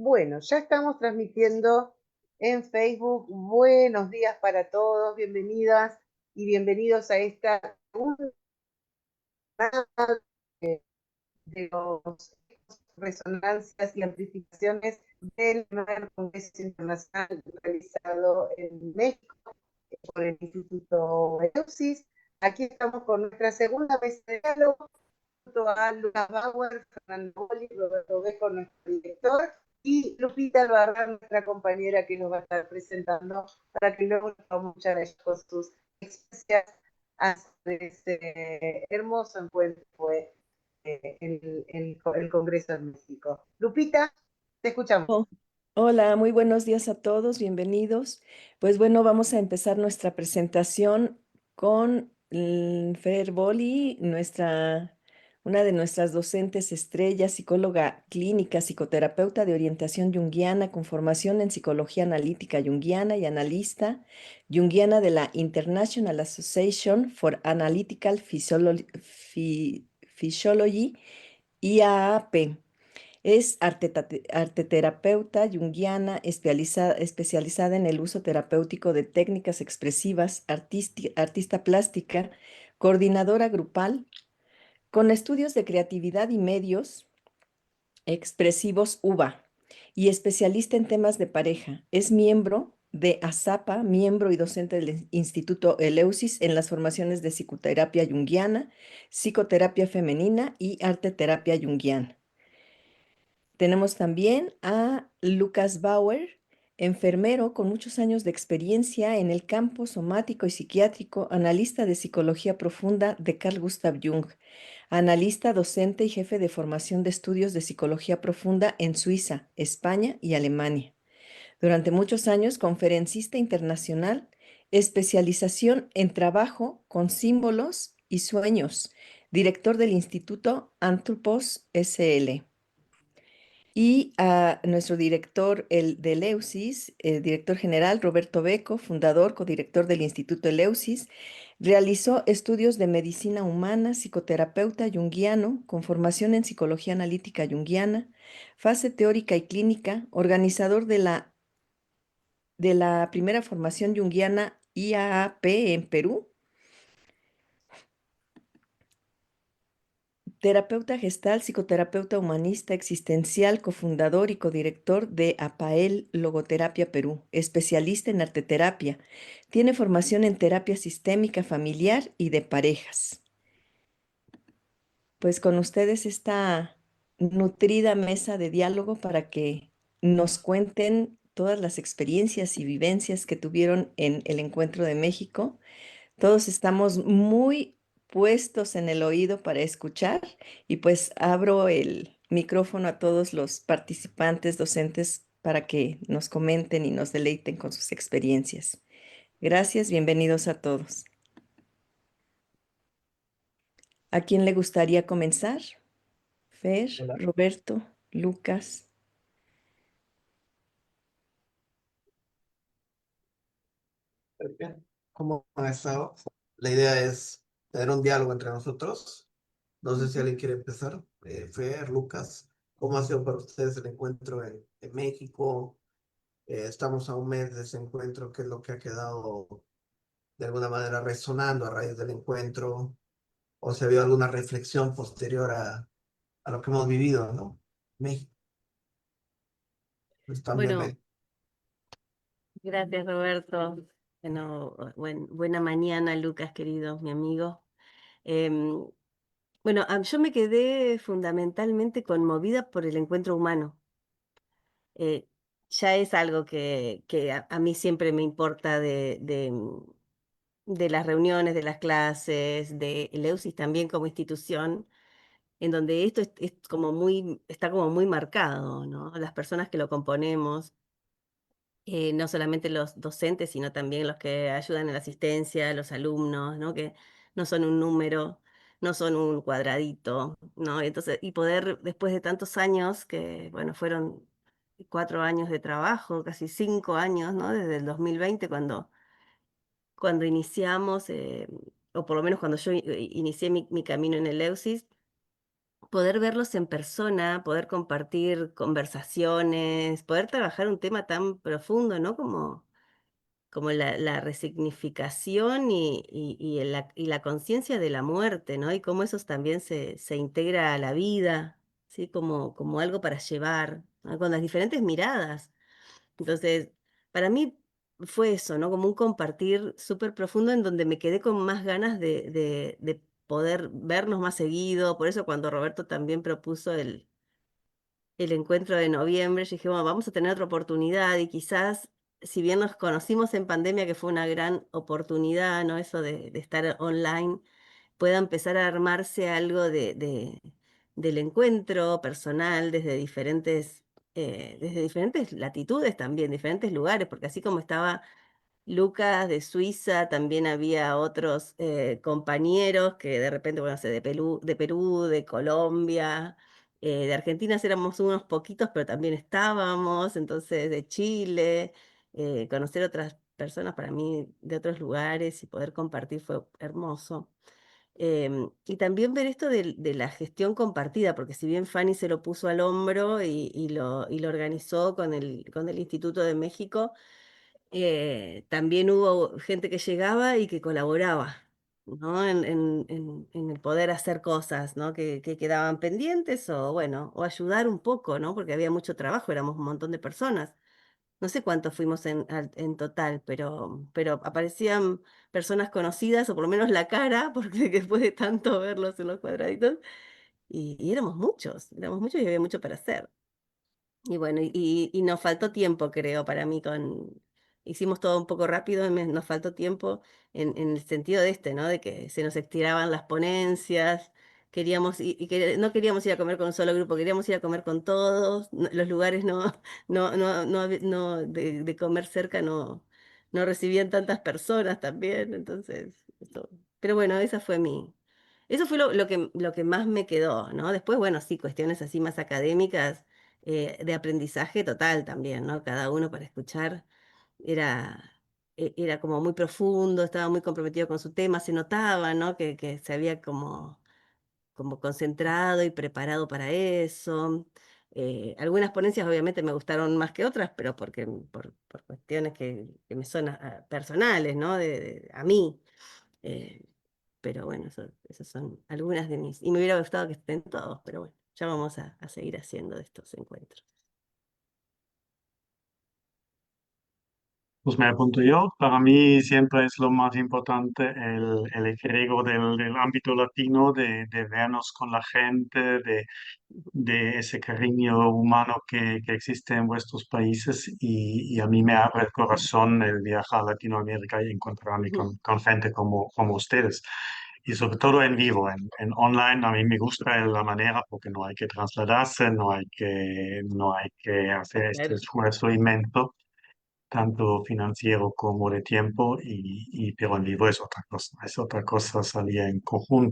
Bueno, ya estamos transmitiendo en Facebook. Buenos días para todos, bienvenidas y bienvenidos a esta segunda de los resonancias y amplificaciones del primer Congreso Internacional realizado en México por el Instituto Eleusis. Aquí estamos con nuestra segunda mesa de diálogo junto a Lucas Bauer, Fernando Boli, Roberto Beco, nuestro director, y Lupita Albarrán, nuestra compañera que nos va a estar presentando para que luego nos podamos escuchar a ella con sus experiencias de este hermoso encuentro fue el Congreso en México. Lupita, te escuchamos. Oh, hola, muy buenos días a todos, bienvenidos. Pues bueno, vamos a empezar nuestra presentación con Fer Boli, una de nuestras docentes estrellas, psicóloga clínica, psicoterapeuta de orientación junguiana con formación en psicología analítica junguiana y analista junguiana de la International Association for Analytical Physiology, IAAP. Es arteterapeuta junguiana especializada en el uso terapéutico de técnicas expresivas, artista plástica, coordinadora grupal, con estudios de creatividad y medios expresivos UVA y especialista en temas de pareja. Es miembro de ASAPA, miembro y docente del Instituto Eleusis en las formaciones de psicoterapia junguiana, psicoterapia femenina y arteterapia junguiana. Tenemos también a Lucas Bauer, enfermero con muchos años de experiencia en el campo somático y psiquiátrico, analista de psicología profunda de Carl Gustav Jung, analista, docente y jefe de formación de estudios de psicología profunda en Suiza, España y Alemania. Durante muchos años, conferencista internacional, especialización en trabajo con símbolos y sueños, director del Instituto Anthropos SL. Y a nuestro director el de Eleusis, director general Roberto Beco, fundador, codirector del Instituto Eleusis, realizó estudios de medicina humana, psicoterapeuta junguiano, con formación en psicología analítica junguiana, fase teórica y clínica, organizador de la primera formación junguiana IAAP en Perú. Terapeuta gestal, psicoterapeuta humanista existencial, cofundador y codirector de APAEL Logoterapia Perú, especialista en arteterapia. Tiene formación en terapia sistémica familiar y de parejas. Pues con ustedes esta nutrida mesa de diálogo para que nos cuenten todas las experiencias y vivencias que tuvieron en el Encuentro de México. Todos estamos muy puestos en el oído para escuchar y pues abro el micrófono a todos los participantes docentes para que nos comenten y nos deleiten con sus experiencias. Gracias, bienvenidos a todos. ¿A quién le gustaría comenzar? Fer, Hola. Roberto, Lucas. Bien. ¿Cómo han estado? La idea es tener un diálogo entre nosotros. No sé si alguien quiere empezar. Fer, Lucas, ¿cómo ha sido para ustedes el encuentro en México? Estamos a un mes de ese encuentro. ¿Qué es lo que ha quedado de alguna manera resonando a raíz del encuentro? ¿O se vio alguna reflexión posterior a lo que hemos vivido, ¿no? México, estando en Bueno, México. gracias Roberto. Bueno, buena mañana, Lucas, querido, mi amigo. Em, bueno, yo me quedé fundamentalmente conmovida por el encuentro humano. Eh, ya es algo que a mí siempre me importa de las reuniones, de las clases, de Eleusis también como institución, en donde esto es como está como muy marcado, ¿no? Las personas que lo componemos. No solamente los docentes, sino también los que ayudan en la asistencia, los alumnos, ¿no? Que no son un número, no son un cuadradito, ¿no? Entonces, y poder, después de tantos años, que, bueno, fueron 4 años de trabajo, casi 5 años, ¿no? Desde el 2020, cuando iniciamos, o por lo menos cuando yo inicié mi camino en el EUSIS, poder verlos en persona, poder compartir conversaciones, poder trabajar un tema tan profundo, ¿no? Como la resignificación y la conciencia de la muerte, ¿no? Y cómo eso también se integra a la vida, ¿sí? Como algo para llevar, ¿no? Con las diferentes miradas. Entonces, para mí fue eso, ¿no? Como un compartir súper profundo en donde me quedé con más ganas de poder vernos más seguido. Por eso cuando Roberto también propuso el encuentro de noviembre, yo dije, bueno, vamos a tener otra oportunidad y quizás, si bien nos conocimos en pandemia, que fue una gran oportunidad, ¿no? Eso de estar online, pueda empezar a armarse algo del encuentro personal desde diferentes latitudes también, diferentes lugares, porque así como estaba Lucas de Suiza, también había otros compañeros que de repente, bueno, no sé, de Perú, de Colombia, de Argentina éramos unos poquitos, pero también estábamos, entonces de Chile, conocer otras personas para mí de otros lugares y poder compartir fue hermoso. Y también ver esto de la gestión compartida, porque si bien Fanny se lo puso al hombro y lo organizó con el Instituto de México, también hubo gente que llegaba y que colaboraba, ¿no? En el poder hacer cosas, ¿no? Que quedaban pendientes o, bueno, o ayudar un poco, ¿no? Porque había mucho trabajo, éramos un montón de personas. No sé cuántos fuimos en total, pero aparecían personas conocidas, o por lo menos la cara, porque después de tanto verlos en los cuadraditos, y éramos muchos y había mucho para hacer. Y bueno, y nos faltó tiempo, creo, para mí hicimos todo un poco rápido, y nos faltó tiempo en el sentido de ¿no? De que se nos estiraban las ponencias, no queríamos ir a comer con un solo grupo, queríamos ir a comer con todos, los lugares de comer cerca no recibían tantas personas también, entonces, pero bueno, eso fue lo que más me quedó, ¿no? Después, bueno, sí, cuestiones así más académicas, de aprendizaje total también, ¿no? Cada uno para escuchar era, era como muy profundo, estaba muy comprometido con su tema, se notaba, ¿no? Que se había como concentrado y preparado para eso. Algunas ponencias obviamente me gustaron más que otras, pero por cuestiones que me son personales, ¿no? A mí. Eh, pero bueno, esas son algunas de mis. Y me hubiera gustado que estén todos, pero bueno, ya vamos a seguir haciendo de estos encuentros. Pues me apunto yo. Para mí siempre es lo más importante el egregor del ámbito latino, de vernos con la gente, de ese cariño humano que existe en vuestros países y a mí me abre el corazón el viajar a Latinoamérica y encontrarme con gente como ustedes. Y sobre todo en vivo, en online a mí me gusta la manera porque no hay que trasladarse, no hay que hacer este Claro. esfuerzo inmenso tanto financiero como de tiempo, pero en vivo es otra cosa salir en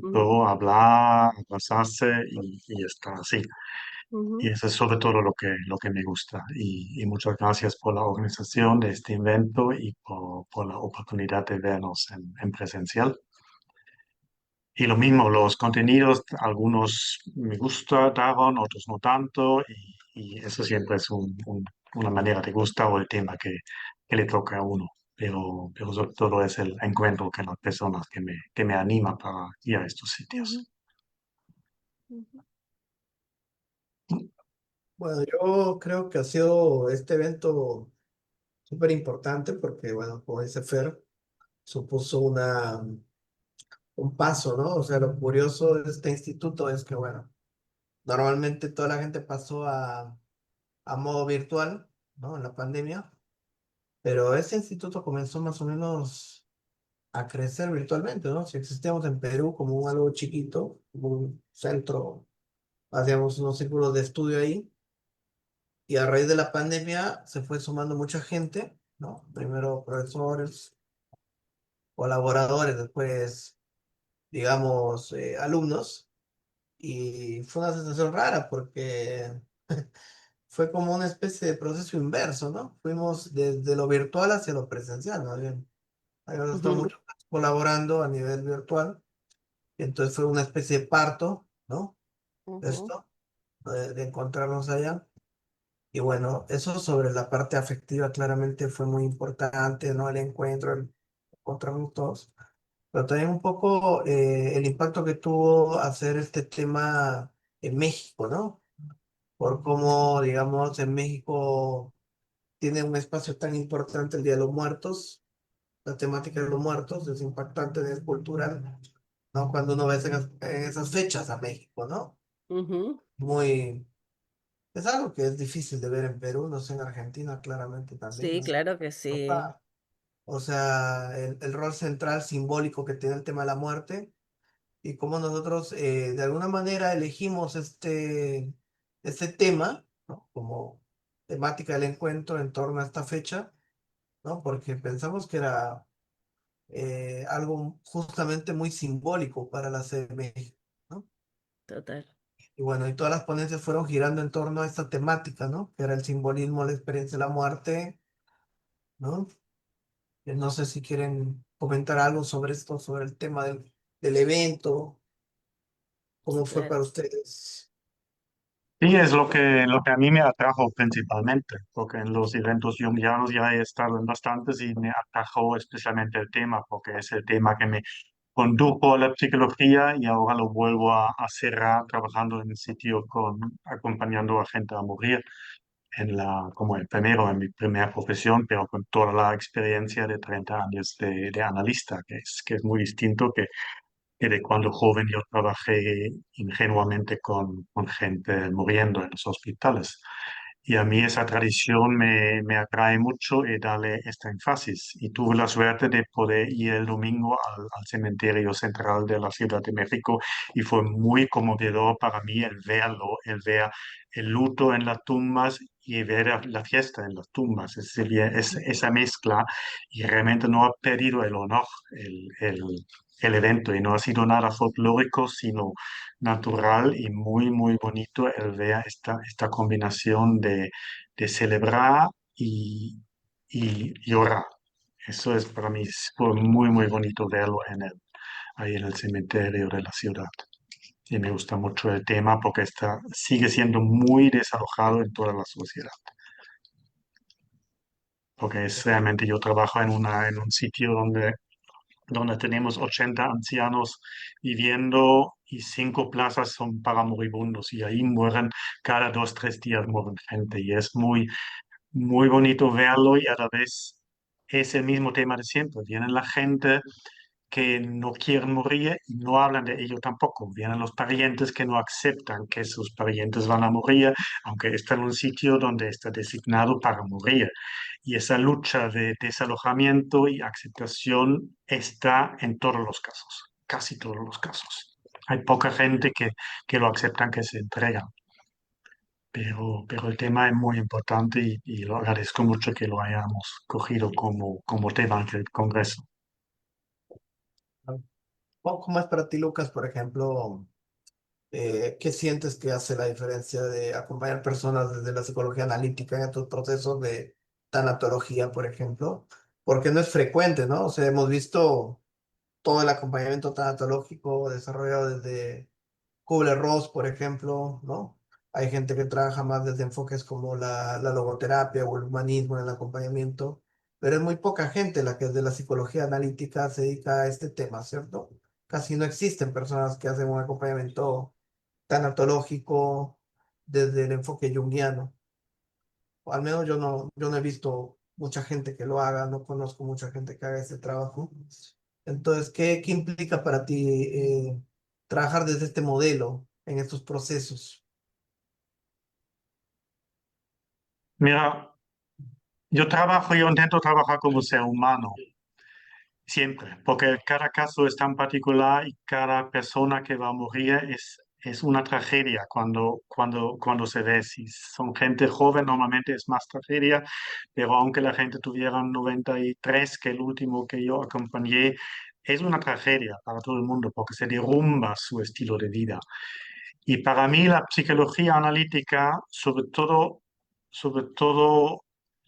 Ujú, conjunto, hablar, abrazarse y estar así. Y ujú, eso es sobre todo lo que me gusta. Y muchas gracias por la organización de este evento y por la oportunidad de vernos en presencial. Y lo mismo, los contenidos, algunos me gustaron, otros no tanto, y eso siempre es una manera de gustar o el tema que le toca a uno. Pero sobre todo es el encuentro con las personas que me anima para ir a estos ujú, sitios. ujú, Bueno, yo creo que ha sido este evento súper importante porque, bueno, como dice Fer, supuso un paso, ¿no? O sea, lo curioso de este instituto es que, bueno, normalmente toda la gente pasó a modo virtual, ¿no? En la pandemia, pero ese instituto comenzó más o menos a crecer virtualmente, ¿no? Si existíamos en Perú como algo chiquito, como un centro, hacíamos unos círculos de estudio ahí, y a raíz de la pandemia se fue sumando mucha gente, ¿no? Primero profesores, colaboradores, después, digamos, alumnos, y fue una sensación rara porque fue como una especie de proceso inverso, ¿no? Fuimos desde lo virtual hacia lo presencial, ¿no? Bien, habíamos estado ujú, mucho colaborando a nivel virtual, y entonces fue una especie de parto, ¿no? Ujú. esto, de encontrarnos allá. Y bueno, eso sobre la parte afectiva claramente fue muy importante, ¿no? El encuentro, el encontrarnos todos. Pero también un poco el impacto que tuvo hacer este tema en México, ¿no? Por cómo, digamos, en México tiene un espacio tan importante el Día de los Muertos, la temática de los muertos es impactante, es cultural, ¿no? Cuando uno ve en esas fechas a México, ¿no? Ujú. Muy, es algo que es difícil de ver en Perú, no sé, en Argentina claramente también, Sí, ¿no? claro que sí. Europa, o sea, el rol central simbólico que tiene el tema de la muerte y cómo nosotros de alguna manera elegimos este tema, ¿no? Como temática del encuentro en torno a esta fecha, ¿no? Porque pensamos que era algo justamente muy simbólico para la CMX, ¿no? Total. Y bueno, y todas las ponencias fueron girando en torno a esta temática, ¿no? Que era el simbolismo, la experiencia de la muerte, ¿no? No sé si quieren comentar algo sobre esto, sobre el tema del evento, cómo fue Claro. para ustedes. Sí, es lo que a mí me atrajo principalmente, porque en los eventos junguianos ya he estado en bastantes y me atrajo especialmente el tema, porque es el tema que me condujo a la psicología y ahora lo vuelvo a cerrar trabajando en el sitio acompañando a gente a morir como el primero en mi primera profesión, pero con toda la experiencia de 30 años de analista, que es muy distinto que de cuando joven yo trabajé ingenuamente con gente muriendo en los hospitales. Y a mí esa tradición me atrae mucho y darle esta énfasis. Y tuve la suerte de poder ir el domingo al cementerio central de la Ciudad de México y fue muy conmovedor para mí el verlo, el ver el luto en las tumbas y ver la fiesta en las tumbas. Esa mezcla y realmente no ha perdido el honor el evento y no ha sido nada folclórico, sino natural y muy, muy bonito el ver esta combinación de celebrar y llorar. Eso es para mí, fue muy, muy bonito verlo ahí en el cementerio de la ciudad. Y me gusta mucho el tema porque sigue siendo muy desalojado en toda la sociedad. Porque es realmente, yo trabajo en un sitio donde tenemos 80 ancianos viviendo y 5 plazas son para moribundos y ahí mueren cada 2, 3 días mueren gente y es muy, muy bonito verlo y a la vez es el mismo tema de siempre. Viene la gente que no quieren morir y no hablan de ello tampoco. Vienen los parientes que no aceptan que sus parientes van a morir, aunque está en un sitio donde está designado para morir. Y esa lucha de desalojamiento y aceptación está en todos los casos, casi todos los casos. Hay poca gente que lo aceptan, que se entregan. Pero el tema es muy importante y lo agradezco mucho que lo hayamos cogido como tema en el Congreso. ¿Cómo es para ti, Lucas, por ejemplo, qué sientes que hace la diferencia de acompañar personas desde la psicología analítica en estos procesos de tanatología, por ejemplo? Porque no es frecuente, ¿no? O sea, hemos visto todo el acompañamiento tanatológico desarrollado desde Kubler-Ross, por ejemplo, ¿no? Hay gente que trabaja más desde enfoques como la logoterapia o el humanismo en el acompañamiento, pero es muy poca gente la que desde la psicología analítica se dedica a este tema, ¿cierto? Casi no existen personas que hacen un acompañamiento tanatológico desde el enfoque junguiano. O al menos yo no he visto mucha gente que lo haga, no conozco mucha gente que haga este trabajo. Entonces, ¿qué implica para ti trabajar desde este modelo en estos procesos? Mira, yo intento trabajar como ser humano, siempre, porque cada caso es tan particular y cada persona que va a morir es una tragedia cuando se ve. Si son gente joven, normalmente es más tragedia, pero aunque la gente tuviera 93, que el último que yo acompañé, es una tragedia para todo el mundo porque se derrumba su estilo de vida. Y para mí la psicología analítica, sobre todo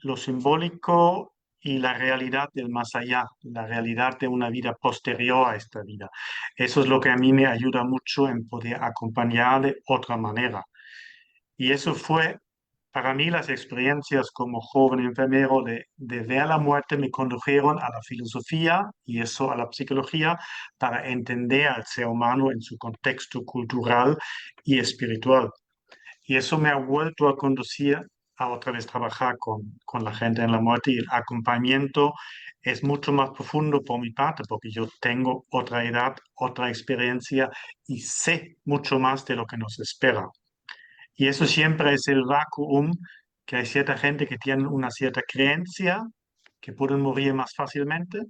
lo simbólico y la realidad del más allá, la realidad de una vida posterior a esta vida. Eso es lo que a mí me ayuda mucho en poder acompañar de otra manera. Y eso fue, para mí, las experiencias como joven enfermero de ver la muerte me condujeron a la filosofía y eso a la psicología para entender al ser humano en su contexto cultural y espiritual. Y eso me ha vuelto a conducir a otra vez trabajar con la gente en la muerte y el acompañamiento es mucho más profundo por mi parte porque yo tengo otra edad, otra experiencia y sé mucho más de lo que nos espera. Y eso siempre es el vacuum, que hay cierta gente que tiene una cierta creencia, que pueden morir más fácilmente,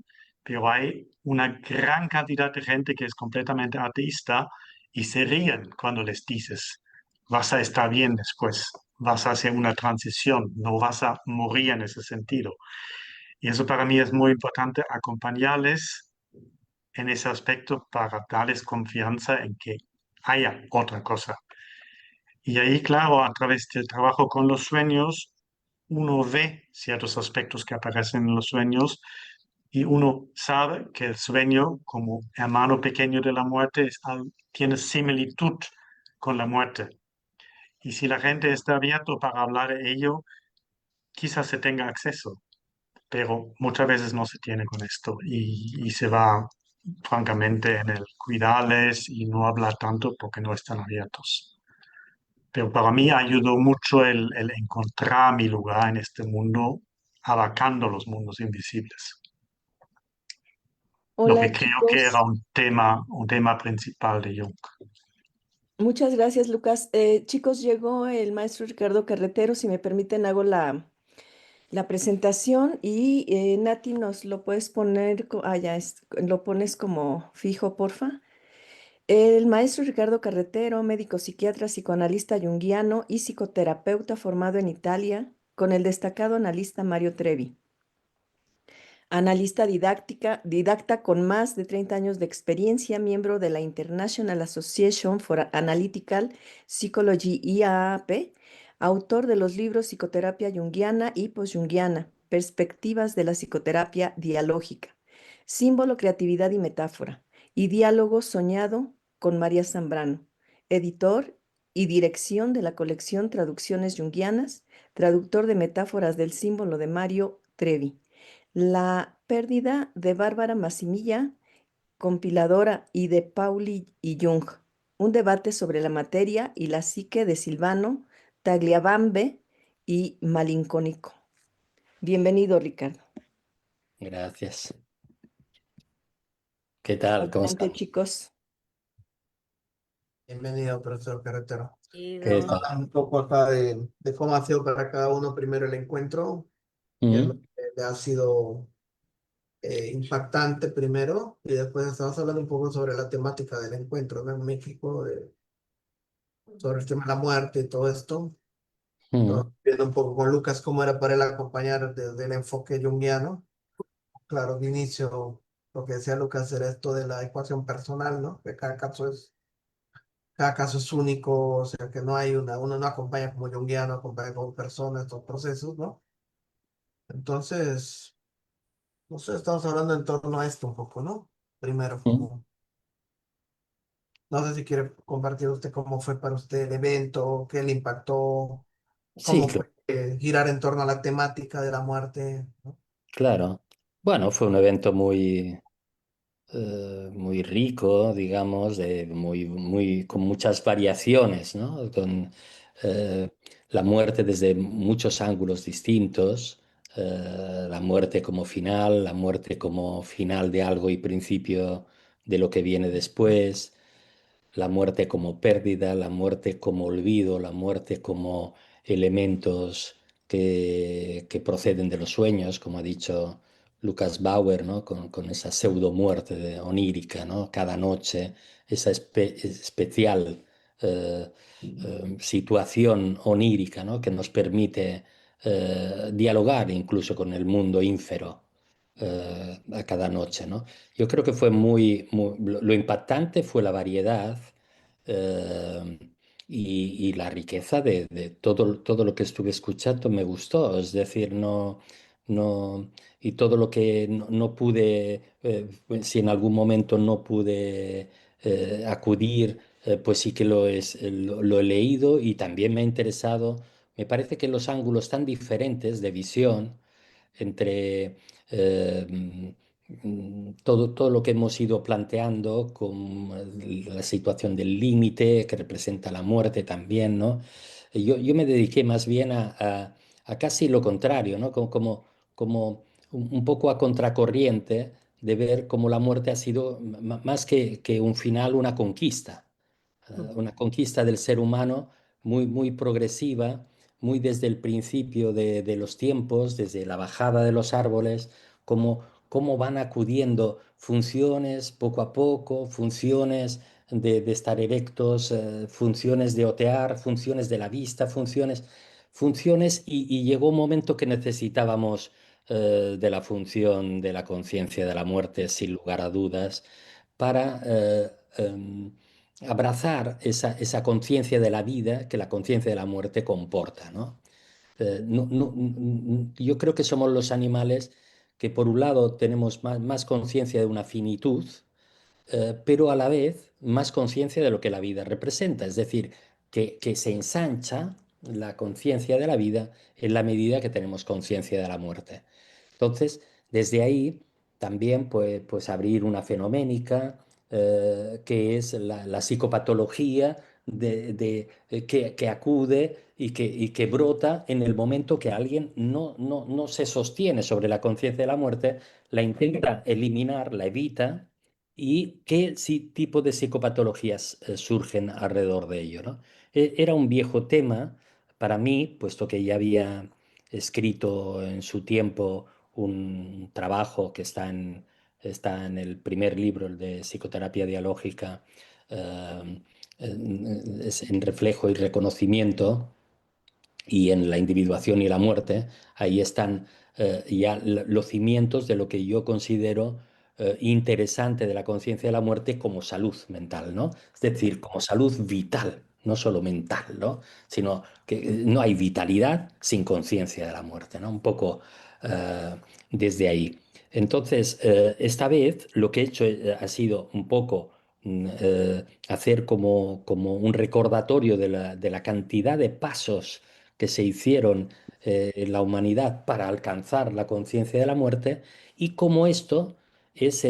pero hay una gran cantidad de gente que es completamente ateísta y se ríen cuando les dices, vas a estar bien después, vas a hacer una transición, no vas a morir en ese sentido. Y eso para mí es muy importante, acompañarles en ese aspecto para darles confianza en que haya otra cosa. Y ahí, claro, a través del trabajo con los sueños, uno ve ciertos aspectos que aparecen en los sueños y uno sabe que el sueño, como hermano pequeño de la muerte, tiene similitud con la muerte. Y si la gente está abierto para hablar de ello, quizás se tenga acceso, pero muchas veces no se tiene con esto y se va francamente en el cuidarles y no hablar tanto porque no están abiertos. Pero para mí ayudó mucho el encontrar mi lugar en este mundo, abarcando los mundos invisibles. Lo que Hola creo que chicos, era un tema principal de Jung. muchas gracias Lucas. Chicos, llegó el maestro Ricardo Carretero, si me permiten hago la presentación y Nati nos lo puedes poner, ya lo pones como fijo, porfa. El maestro Ricardo Carretero, médico psiquiatra, psicoanalista junguiano y psicoterapeuta formado en Italia, con el destacado analista Mario Trevi. Analista didacta con más de 30 años de experiencia, miembro de la International Association for Analytical Psychology IAAP, autor de los libros Psicoterapia Junguiana y Post-Junguiana, Perspectivas de la Psicoterapia Dialógica, Símbolo, Creatividad y Metáfora, y Diálogo Soñado con María Zambrano, editor y dirección de la colección Traducciones Junguianas, traductor de metáforas del símbolo de Mario Trevi. La pérdida de Bárbara Massimilla, compiladora, y de Pauli y Jung. Un debate sobre la materia y la psique de Silvano, Tagliabambe y Malincónico. Bienvenido, Ricardo. Gracias. ¿Qué tal? ¿Cómo Adelante, están? chicos. Bienvenido, profesor Carretero. ¿Qué Vamos a tal? hablar un poco acá de cómo ha sido para cada uno primero el encuentro, qué es lo Mm, que le ha sido impactante primero, y después estamos hablando un poco sobre la temática del encuentro, ¿no? En México, sobre el tema de la muerte y todo esto. mm. Estamos viendo un poco con Lucas cómo era para él acompañar desde el enfoque junguiano. Claro, de inicio, lo que decía Lucas era esto de la ecuación personal, ¿no? Que cada caso es único, o sea, que no hay uno no acompaña como junguiano, acompaña como persona estos procesos, ¿no? Entonces, no sé, estamos hablando en torno a esto un poco, ¿no? Primero, Mm. como, no sé si quiere compartir usted cómo fue para usted el evento, qué le impactó, Sí, cómo fue girar en torno a la temática de la muerte, ¿no? claro. Bueno, fue un evento muy rico, digamos, con muchas variaciones, ¿no? Con eh, la muerte desde muchos ángulos distintos, la muerte como final, la muerte como final de algo y principio de lo que viene después, la muerte como pérdida, la muerte como olvido, la muerte como elementos que proceden de los sueños, como ha dicho Lucas Bauer, ¿no? Con esa pseudo muerte onírica, ¿no? Cada noche, esa especial situación onírica, ¿no? Que nos permite dialogar incluso con el mundo ínfero a cada noche, ¿no? Yo creo que fue lo impactante fue la variedad eh, y la riqueza de todo lo que estuve escuchando me gustó. Es decir, no, y todo lo que no pude, pues, si en algún momento no pude acudir, pues sí que lo he leído y también me ha interesado. Me parece que los ángulos tan diferentes de visión entre todo lo que hemos ido planteando con la situación del límite que representa la muerte también, ¿no? Yo me dediqué más bien a casi lo contrario, ¿no? Como un poco a contracorriente de ver cómo la muerte ha sido más que un final, una conquista del ser humano muy progresiva, muy desde el principio de los tiempos, desde la bajada de los árboles, cómo van acudiendo funciones poco a poco, funciones de estar erectos, funciones de otear, funciones de la vista, funciones y llegó un momento que necesitábamos de la función de la conciencia de la muerte, sin lugar a dudas, para abrazar esa conciencia de la vida que la conciencia de la muerte comporta, ¿no? Yo creo que somos los animales que por un lado tenemos más conciencia de una finitud, pero a la vez más conciencia de lo que la vida representa, es decir, que se ensancha la conciencia de la vida en la medida que tenemos conciencia de la muerte. Entonces, desde ahí también pues abrir una fenoménica que es la psicopatología que acude y que brota en el momento que alguien no se sostiene sobre la conciencia de la muerte, la intenta eliminar, la evita, y qué tipo de psicopatologías surgen alrededor de ello, ¿no? Era un viejo tema para mí, puesto que ya había escrito en su tiempo un trabajo que está en el primer libro, el de psicoterapia dialógica, eh, es en reflejo y reconocimiento, y en la individuación y la muerte, ahí están ya los cimientos de lo que yo considero interesante de la conciencia de la muerte como salud mental, ¿no? Es decir, como salud vital, no solo mental, ¿no? Sino que no hay vitalidad sin conciencia de la muerte, ¿no? Un poco desde ahí. Entonces, esta vez lo que he hecho ha sido un poco hacer como un recordatorio de la cantidad de pasos que se hicieron en la humanidad para alcanzar la conciencia de la muerte y cómo esto es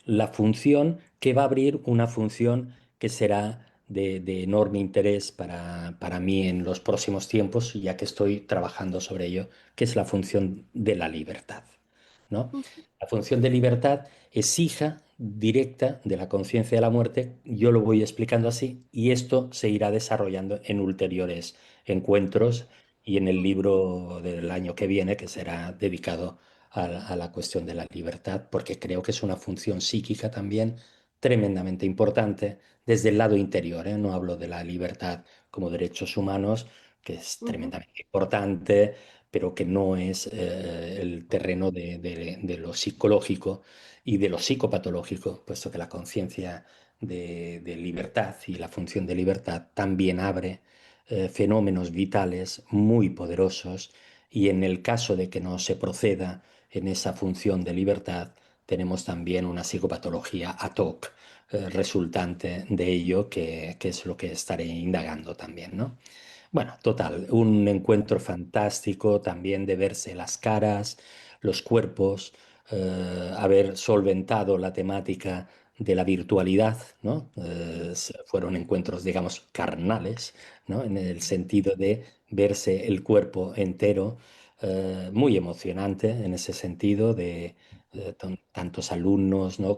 la función que va a abrir una función que será de enorme interés para mí en los próximos tiempos, ya que estoy trabajando sobre ello, que es la función de la libertad, ¿no? La función de libertad es hija directa de la conciencia de la muerte, yo lo voy explicando así, y esto se irá desarrollando en ulteriores encuentros y en el libro del año que viene, que será dedicado a la cuestión de la libertad, porque creo que es una función psíquica también tremendamente importante desde el lado interior, ¿eh? No hablo de la libertad como derechos humanos, que es tremendamente importante, pero que no es el terreno de lo psicológico y de lo psicopatológico, puesto que la conciencia de libertad y la función de libertad también abre fenómenos vitales muy poderosos, y en el caso de que no se proceda en esa función de libertad, tenemos también una psicopatología ad hoc resultante de ello, que es lo que estaré indagando también, ¿no? Bueno, total, un encuentro fantástico también de verse las caras, los cuerpos, haber solventado la temática de la virtualidad, ¿no? Fueron encuentros, digamos, carnales, ¿no? En el sentido de verse el cuerpo entero, muy emocionante en ese sentido de tantos alumnos, ¿no?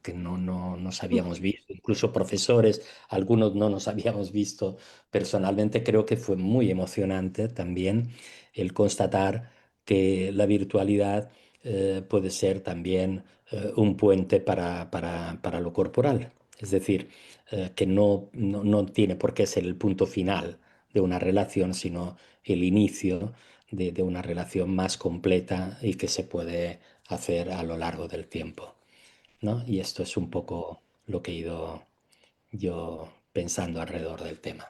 Que no nos habíamos visto, incluso profesores, algunos no nos habíamos visto personalmente. Creo que fue muy emocionante también el constatar que la virtualidad puede ser también un puente para lo corporal. Es decir, que no tiene por qué ser el punto final de una relación, sino el inicio de una relación más completa y que se puede hacer a lo largo del tiempo, ¿no? Y esto es un poco lo que he ido yo pensando alrededor del tema.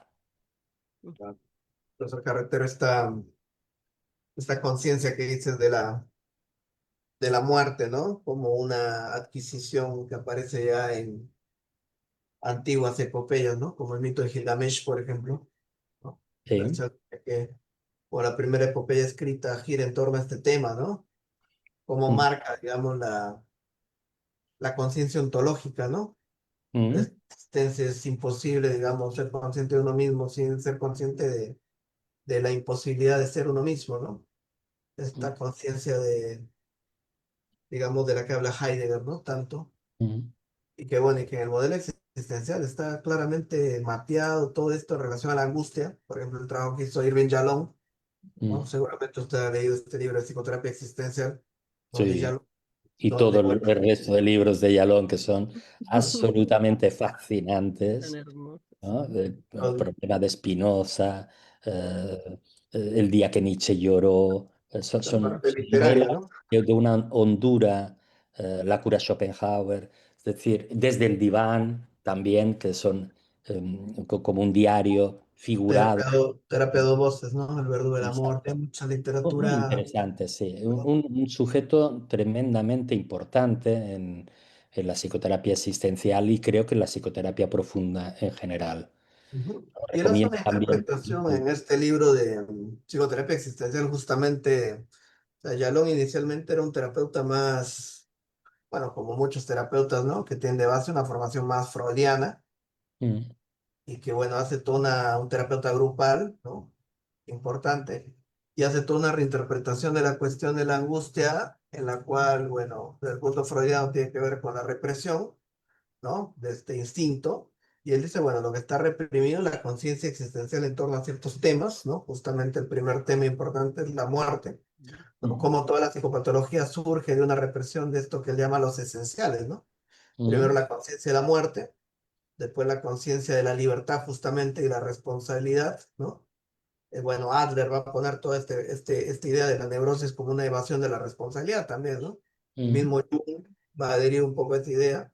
Profesor Carretero está esta conciencia que dices de la muerte, ¿no? Como una adquisición que aparece ya en antiguas epopeyas, ¿no? Como el mito de Gilgamesh, por ejemplo, ¿no? Sí. Que por la primera epopeya escrita gira en torno a este tema, ¿no? Como Mm, marca, digamos, la conciencia ontológica, ¿no? La mm, existencia es imposible, digamos, ser consciente de uno mismo sin ser consciente de la imposibilidad de ser uno mismo, ¿no? mm, Esta conciencia de, digamos, de la que habla Heidegger, ¿no? Tanto. mm, Y que bueno, y que en el modelo existencial está claramente mapeado todo esto en relación a la angustia. Por ejemplo, el trabajo que hizo Irving Yalom, ¿no? mm. Seguramente usted ha leído este libro de psicoterapia existencial, donde Sí. Yalom, Y todo donde, bueno, el resto de libros de Yalón que son absolutamente Tan fascinantes, hermoso. ¿no? El donde- problema de Spinoza, el día que Nietzsche lloró, la parte son literaria, novelas ¿no? de una hondura, La cura Schopenhauer, es decir, desde el diván también, que son como un diario figurado. Terapia de voces, ¿no? El verdugo del amor, hay Exacto. mucha Muy literatura. interesante, sí. Un sujeto tremendamente importante en la psicoterapia existencial y creo que en la psicoterapia profunda en general. Ujú. Y él hace Recomiendo una también. interpretación en este libro de psicoterapia existencial, justamente, o sea, Yalom inicialmente era un terapeuta más, bueno, como muchos terapeutas, ¿no? Que tiene de base una formación más freudiana Mm, y que, bueno, hace toda un terapeuta grupal, ¿no? Importante, y hace toda una reinterpretación de la cuestión de la angustia, en la cual, bueno, desde el punto freudiano tiene que ver con la represión, ¿no? De este instinto. Y él dice, bueno, lo que está reprimido es la conciencia existencial en torno a ciertos temas, ¿no? Justamente el primer tema importante es la muerte, ¿no? mm, Como toda la psicopatología surge de una represión de esto que él llama los esenciales, ¿no? Primero mm, la conciencia de la muerte, después la conciencia de la libertad justamente y la responsabilidad, ¿no? Bueno, Adler va a poner toda esta idea de la neurosis como una evasión de la responsabilidad también, ¿no? El mm, mismo Jung va a adherir un poco a esta idea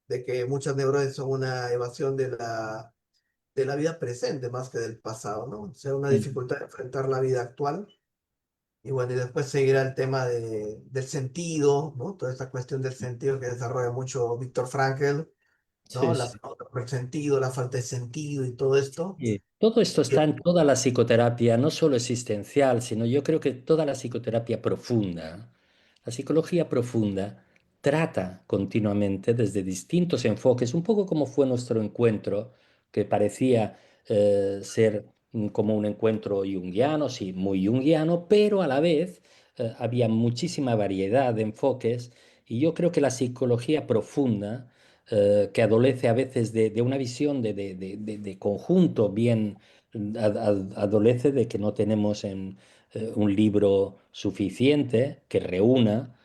de que muchas neurosis son una evasión de la vida presente más que del pasado, ¿no? O sea, una mm. dificultad de enfrentar la vida actual. Y bueno, y después seguirá el tema del sentido, ¿no? Toda esta cuestión del sentido que desarrolla mucho Víctor Frankl, ¿no? Sí, La sí. pregunta por el sentido, la falta de sentido y todo esto. Y todo esto Y- está en toda la psicoterapia, no solo existencial, sino yo creo que toda la psicoterapia profunda. La psicología profunda trata continuamente desde distintos enfoques, un poco como fue nuestro encuentro, que parecía ser como un encuentro junguiano, sí, muy junguiano, pero a la vez había muchísima variedad de enfoques y yo creo que la psicología profunda que adolece a veces de una visión de conjunto, bien adolece de que no tenemos un libro suficiente que reúna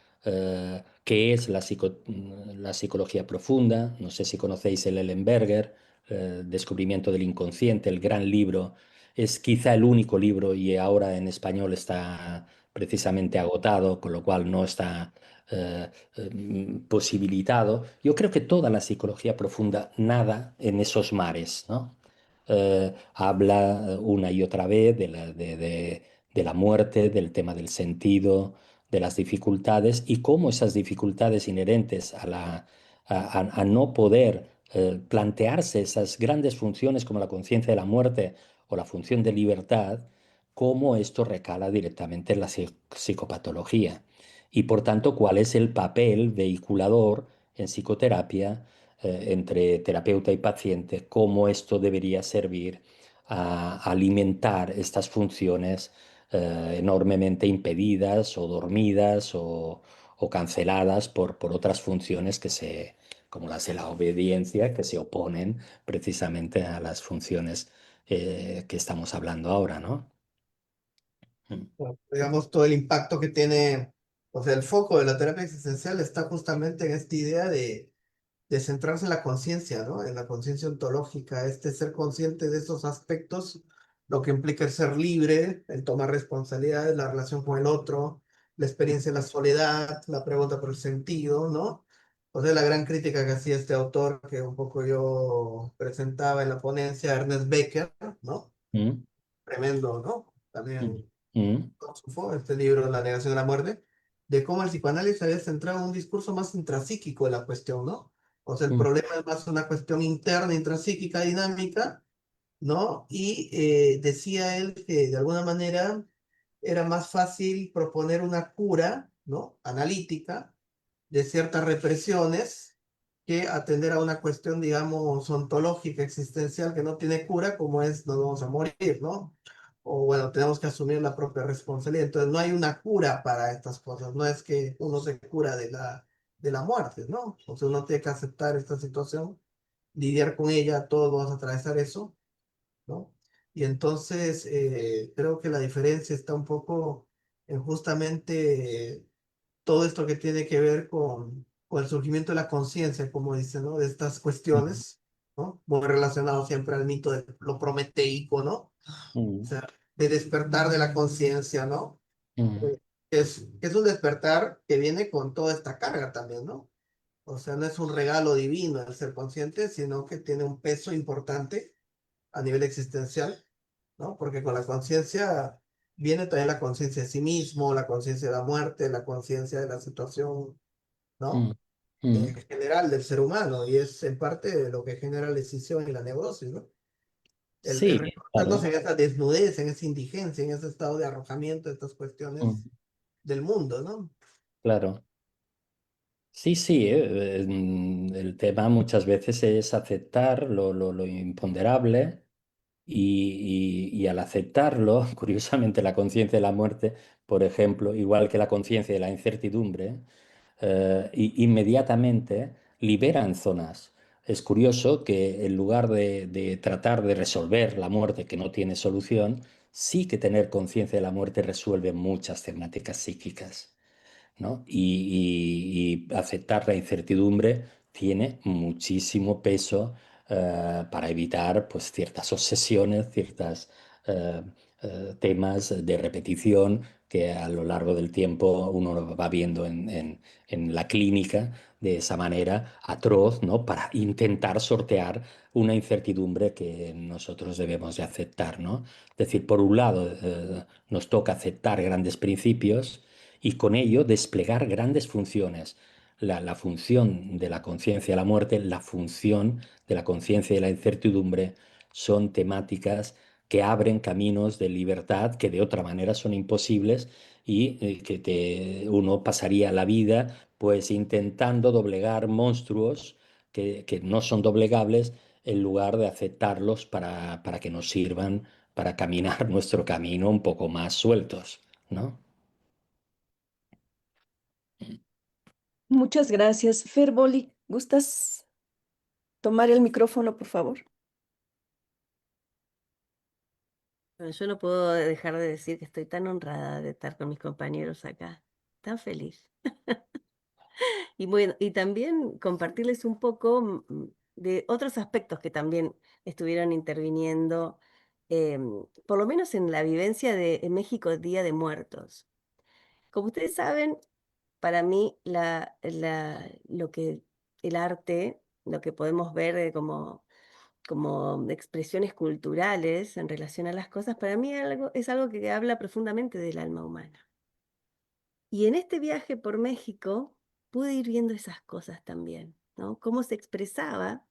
qué es la psicología profunda. No sé si conocéis el Ellenberger, Descubrimiento del Inconsciente, el gran libro. Es quizá el único libro y ahora en español está precisamente agotado, con lo cual no está posibilitado. Yo creo que toda la psicología profunda nada en esos mares, ¿no? Habla una y otra vez de la muerte, del tema del sentido, de las dificultades y cómo esas dificultades inherentes a no poder plantearse esas grandes funciones como la conciencia de la muerte o la función de libertad, cómo esto recala directamente en la psicopatología y por tanto cuál es el papel vehiculador en psicoterapia entre terapeuta y paciente, cómo esto debería servir a alimentar estas funciones enormemente impedidas o dormidas o canceladas por otras funciones como las de la obediencia, que se oponen precisamente a las funciones que estamos hablando ahora, ¿no? Mm. digamos, todo el impacto que tiene, o sea, el foco de la terapia existencial está justamente en esta idea de centrarse en la conciencia, ¿no? En la conciencia ontológica, este ser consciente de esos aspectos, lo que implica el ser libre, el tomar responsabilidades, la relación con el otro, la experiencia de la soledad, la pregunta por el sentido, ¿no? O sea, la gran crítica que hacía este autor, que un poco yo presentaba en la ponencia, Ernest Becker, ¿no? Mm, Tremendo, ¿no? mm, También mm, Filósofo, este libro, La negación de la muerte, de cómo el psicoanálisis había centrado en un discurso más intrapsíquico de la cuestión, ¿no? O sea, el mm, problema es más una cuestión interna, intrapsíquica, dinámica, ¿no? Y decía él que de alguna manera era más fácil proponer una cura, ¿no? Analítica de ciertas represiones que atender a una cuestión, digamos, ontológica, existencial, que no tiene cura, como es nos vamos a morir, ¿no? O bueno, tenemos que asumir la propia responsabilidad. Entonces, no hay una cura para estas cosas, no es que uno se cura de la muerte, ¿no? O sea, uno tiene que aceptar esta situación, lidiar con ella, todos vamos a atravesar eso, ¿no? Y entonces, creo que la diferencia está un poco en justamente todo esto que tiene que ver con el surgimiento de la conciencia, como dice, ¿no? De estas mm, cuestiones, ¿no? Muy relacionado siempre al mito de lo prometeico, ¿no? O mm, sea, de despertar de la conciencia, ¿no? mm. Es un despertar que viene con toda esta carga también, ¿no? O sea, no es un regalo divino el ser consciente, sino que tiene un peso importante a nivel existencial, ¿no? Porque con la conciencia viene también la conciencia de sí mismo, la conciencia de la muerte, la conciencia de la situación, Mm, ¿no? mm. General del ser humano, y es en parte lo que genera la escisión y la neurosis, ¿no? El Sí, reconocernos claro. en esa desnudez, en esa indigencia, en ese estado de arrojamiento de estas Mm, cuestiones del mundo, ¿no? claro. Sí, sí, el tema muchas veces es aceptar lo imponderable y al aceptarlo, curiosamente, la conciencia de la muerte, por ejemplo, igual que la conciencia de la incertidumbre, inmediatamente liberan zonas. Es curioso que en lugar de tratar de resolver la muerte que no tiene solución, sí que tener conciencia de la muerte resuelve muchas temáticas psíquicas, ¿no? Y aceptar la incertidumbre tiene muchísimo peso para evitar pues, ciertas obsesiones, ciertos temas de repetición que a lo largo del tiempo uno va viendo en la clínica de esa manera atroz, ¿no? Para intentar sortear una incertidumbre que nosotros debemos de aceptar, ¿no? Es decir, por un lado, nos toca aceptar grandes principios y con ello desplegar grandes funciones. La función de la conciencia de la muerte, la función de la conciencia de la incertidumbre son temáticas que abren caminos de libertad que de otra manera son imposibles y uno pasaría la vida pues intentando doblegar monstruos que no son doblegables en lugar de aceptarlos para que nos sirvan para caminar nuestro camino un poco más sueltos, ¿no? Muchas gracias. Ferboli, ¿gustas tomar el micrófono, por favor? Bueno, yo no puedo dejar de decir que estoy tan honrada de estar con mis compañeros acá, tan feliz. Y bueno, y también compartirles un poco de otros aspectos que también estuvieron interviniendo, por lo menos en la vivencia de en México Día de Muertos. Como ustedes saben, para mí lo que el arte, lo que podemos ver como expresiones culturales en relación a las cosas, para mí es algo que habla profundamente del alma humana. Y en este viaje por México pude ir viendo esas cosas también, ¿no? Cómo se expresaba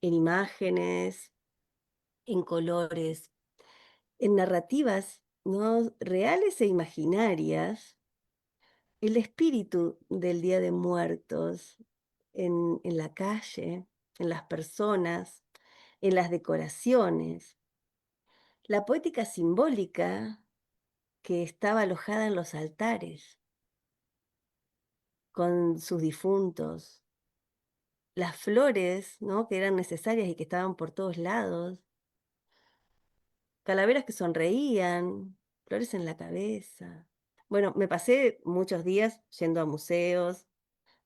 en imágenes, en colores, en narrativas, ¿no? Reales e imaginarias, el espíritu del Día de Muertos en la calle, en las personas, en las decoraciones, la poética simbólica que estaba alojada en los altares, con sus difuntos, las flores, ¿no? Que eran necesarias y que estaban por todos lados, calaveras que sonreían, flores en la cabeza. Bueno, me pasé muchos días yendo a museos,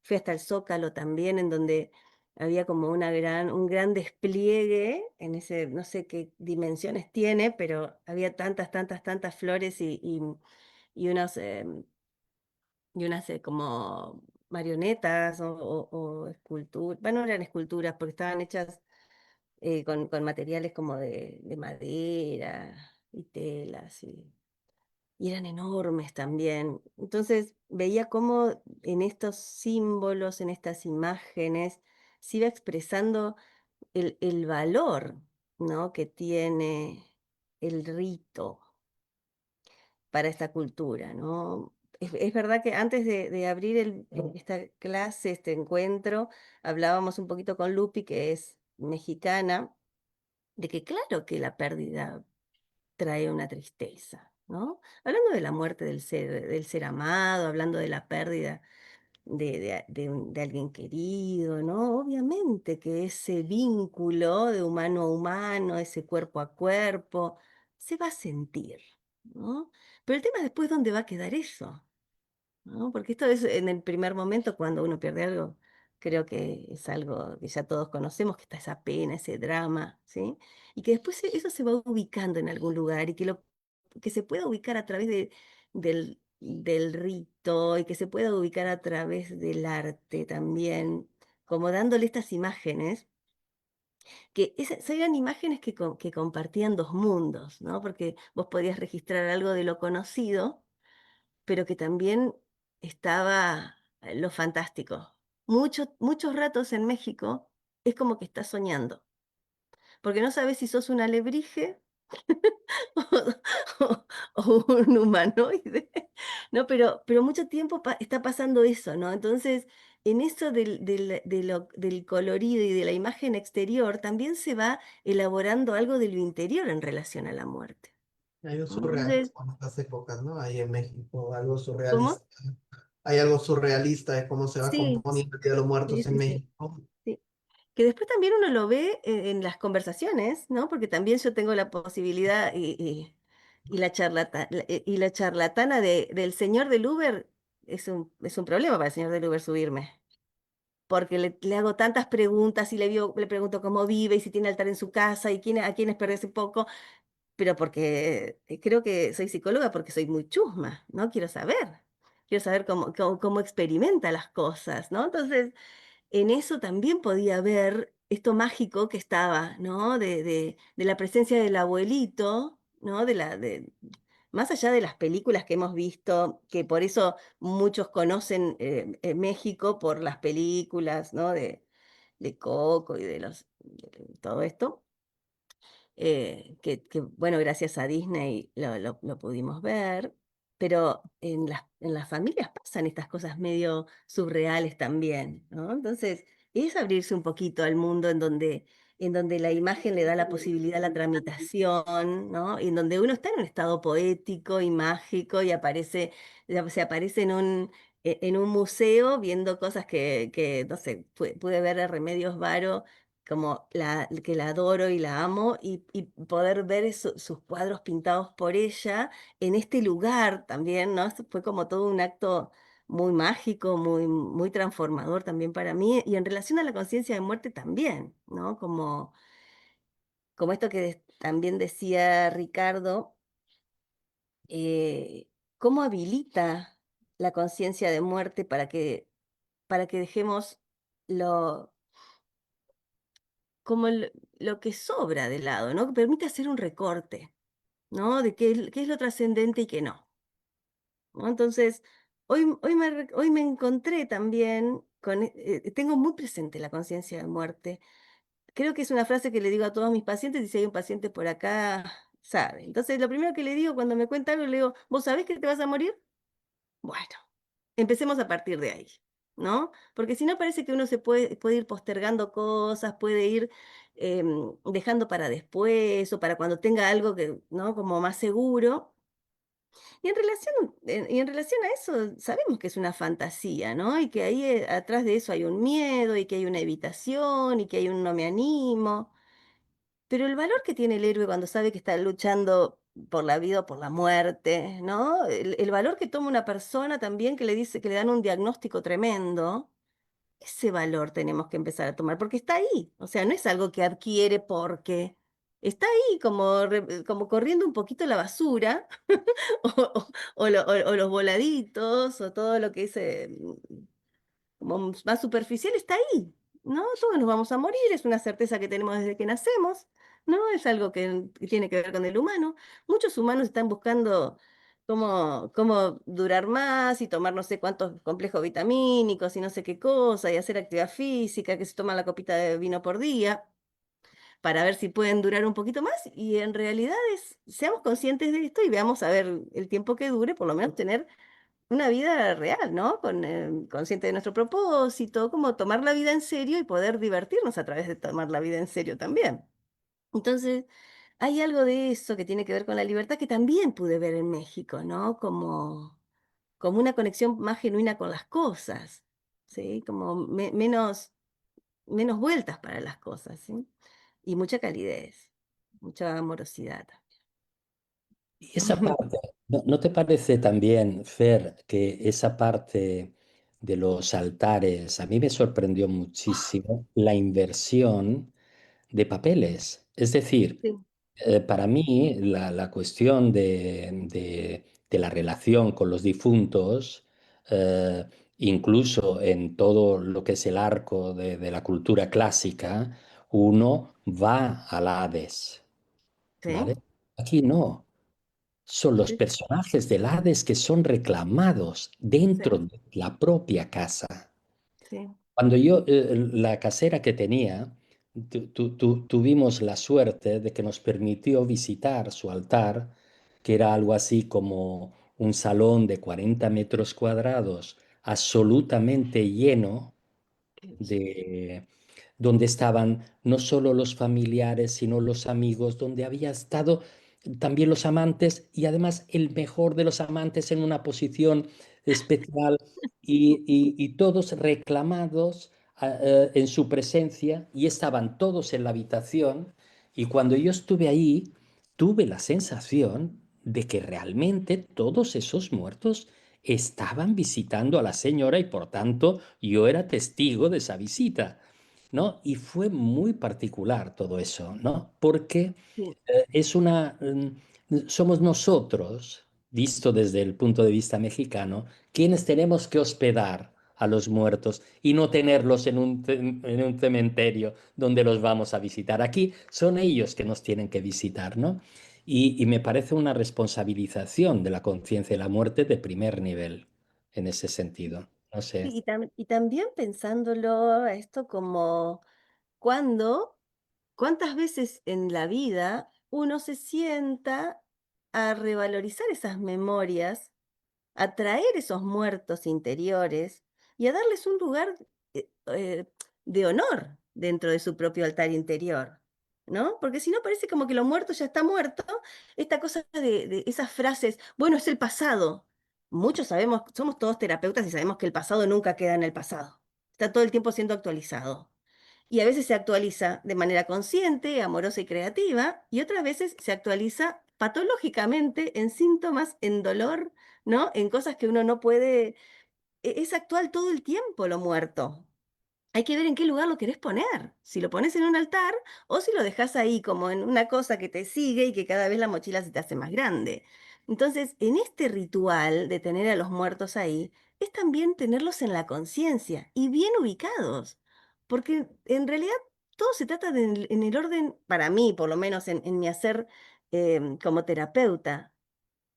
fui hasta el Zócalo también, en donde había como un gran despliegue en ese, no sé qué dimensiones tiene, pero había tantas, tantas, tantas flores y unos, como marionetas o esculturas, bueno, no eran esculturas porque estaban hechas con materiales como de madera y telas. y eran enormes también. Entonces veía cómo en estos símbolos, en estas imágenes, se iba expresando el valor, ¿no? que tiene el rito para esta cultura, ¿no? Es verdad que antes de abrir esta clase, este encuentro, hablábamos un poquito con Lupi, que es mexicana, de que claro que la pérdida trae una tristeza, ¿no? Hablando de la muerte del ser amado, hablando de la pérdida de alguien querido, ¿no? Obviamente que ese vínculo de humano a humano, ese cuerpo a cuerpo, se va a sentir, ¿no? Pero el tema es después dónde va a quedar eso, ¿no? Porque esto es en el primer momento cuando uno pierde algo, creo que es algo que ya todos conocemos, que está esa pena, ese drama, ¿sí? Y que después eso se va ubicando en algún lugar y que se pueda ubicar a través del rito y que se pueda ubicar a través del arte también, como dándole estas imágenes, que esas eran imágenes que compartían dos mundos, ¿no? Porque vos podías registrar algo de lo conocido pero que también estaba lo fantástico. Muchos ratos en México es como que estás soñando, porque no sabes si sos un alebrije o, o un humanoide, ¿no? Pero mucho tiempo está pasando eso, ¿no? Entonces, en eso del colorido y de la imagen exterior, también se va elaborando algo de lo interior en relación a la muerte. Hay un ¿No? Entonces, surrealismo en estas épocas, ¿no? Ahí en México, algo ¿cómo? surrealista. Hay algo surrealista de cómo se va Sí, componiendo el Día de los sí, Muertos en sí, sí. México. Sí. Que después también uno lo ve en las conversaciones, ¿no? Porque también yo tengo la posibilidad y y la charlatana del señor del Uber es un problema para el señor del Uber subirme. Porque le hago tantas preguntas y le pregunto cómo vive y si tiene altar en su casa y a quiénes perdió hace poco, pero porque creo que soy psicóloga porque soy muy chusma, ¿no? Quiero saber cómo experimenta las cosas, ¿no? Entonces en eso también podía ver esto mágico que estaba, ¿no? De la presencia del abuelito, ¿no? Más allá de las películas que hemos visto, que por eso muchos conocen México por las películas, ¿no? De Coco y de todo esto bueno, gracias a Disney lo pudimos ver, pero en las familias pasan estas cosas medio surreales también, ¿no? Entonces, es abrirse un poquito al mundo en donde la imagen le da la posibilidad a la tramitación, ¿no? Y en donde uno está en un estado poético y mágico y se aparece en un museo viendo cosas que no sé, pude ver a Remedios Varo como que la adoro y la amo, y poder ver sus cuadros pintados por ella en este lugar también, ¿no? Esto fue como todo un acto muy mágico, muy transformador también para mí, y en relación a la conciencia de muerte también, ¿no? Como esto que también decía Ricardo, cómo habilita la conciencia de muerte para que dejemos lo como lo que sobra de lado, ¿no? Que permite hacer un recorte, ¿no? De qué es lo trascendente y qué no, ¿no? Entonces, hoy me encontré también tengo muy presente la conciencia de muerte. Creo que es una frase que le digo a todos mis pacientes y si hay un paciente por acá, sabe. Entonces, lo primero que le digo cuando me cuenta algo, le digo, ¿vos sabés que te vas a morir? Bueno, empecemos a partir de ahí, ¿no? Porque si no parece que uno puede ir postergando cosas, puede ir dejando para después o para cuando tenga algo que, ¿no? Como más seguro. Y en relación a eso, sabemos que es una fantasía, ¿no? Y que ahí atrás de eso hay un miedo y que hay una evitación y que hay un no me animo. Pero el valor que tiene el héroe cuando sabe que está luchando por la vida o por la muerte, ¿no? El valor que toma una persona también que le dice que le dan un diagnóstico tremendo, ese valor tenemos que empezar a tomar, porque está ahí. O sea, no es algo que adquiere porque está ahí como, como corriendo un poquito la basura, o, o los voladitos, o todo lo que es como más superficial está ahí, ¿no? Todos nos vamos a morir, es una certeza que tenemos desde que nacemos, ¿no? Es algo que tiene que ver con el humano. Muchos humanos están buscando cómo durar más y tomar no sé cuántos complejos vitamínicos y no sé qué cosa, y hacer actividad física, que se toma la copita de vino por día, para ver si pueden durar un poquito más. Y en realidad seamos conscientes de esto y veamos a ver el tiempo que dure, por lo menos tener una vida real, ¿no? Consciente de nuestro propósito, como tomar la vida en serio y poder divertirnos a través de tomar la vida en serio también. Entonces, hay algo de eso que tiene que ver con la libertad que también pude ver en México, ¿no? Como una conexión más genuina con las cosas, ¿sí? Como menos vueltas para las cosas, ¿sí? Y mucha calidez, mucha amorosidad. Y esa parte, ¿no te parece también, Fer, que esa parte de los altares, a mí me sorprendió muchísimo la inversión de papeles? Es decir, Sí, para mí la cuestión de la relación con los difuntos, eh, incluso en todo lo que es el arco de la cultura clásica, uno va al Hades, sí, ¿vale? Aquí no. Son los sí, personajes del Hades que son reclamados sí, dentro de la propia casa. sí, Cuando yo, la casera que tenía, tuvimos la suerte de que nos permitió visitar su altar, que era algo así como un salón de 40 metros cuadrados, absolutamente lleno qué bello. de donde estaban no solo los familiares, sino los amigos, donde había estado también los amantes y además el mejor de los amantes en una posición especial y todos reclamados en su presencia y estaban todos en la habitación y cuando yo estuve ahí tuve la sensación de que realmente todos esos muertos estaban visitando a la señora y por tanto yo era testigo de esa visita, ¿no? Y fue muy particular todo eso, ¿no? Porque Sí, somos nosotros, visto desde el punto de vista mexicano, quienes tenemos que hospedar a los muertos y no tenerlos en un cementerio donde los vamos a visitar. Aquí son ellos que nos tienen que visitar, ¿no? Y me parece una responsabilización de la conciencia de la muerte de primer nivel en ese sentido. No sé. sí, y también pensándolo a esto como cuando, cuántas veces en la vida uno se sienta a revalorizar esas memorias, a traer esos muertos interiores y a darles un lugar de honor dentro de su propio altar interior, ¿no? Porque si no parece como que lo muerto ya está muerto, esta cosa de esas frases, bueno, es el pasado. Muchos sabemos, somos todos terapeutas y sabemos que el pasado nunca queda en el pasado. Está todo el tiempo siendo actualizado. Y a veces se actualiza de manera consciente, amorosa y creativa, y otras veces se actualiza patológicamente en síntomas, en dolor, ¿no? En cosas que uno no puede. Es actual todo el tiempo lo muerto. Hay que ver en qué lugar lo querés poner. Si lo pones en un altar o si lo dejas ahí como en una cosa que te sigue y que cada vez la mochila se te hace más grande. Entonces, en este ritual de tener a los muertos ahí, es también tenerlos en la conciencia y bien ubicados. Porque en realidad todo se trata en el orden, para mí, por lo menos en mi hacer como terapeuta.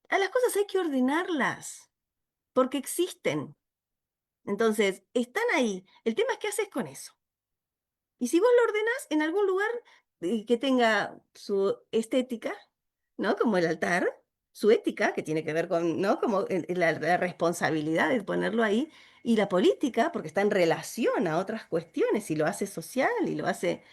A las cosas hay que ordenarlas porque existen. Entonces, están ahí. El tema es qué haces con eso. Y si vos lo ordenás en algún lugar que tenga su estética, ¿no? Como el altar, su ética, que tiene que ver con, ¿no? Como la responsabilidad de ponerlo ahí, y la política, porque está en relación a otras cuestiones, y lo hace social y lo hace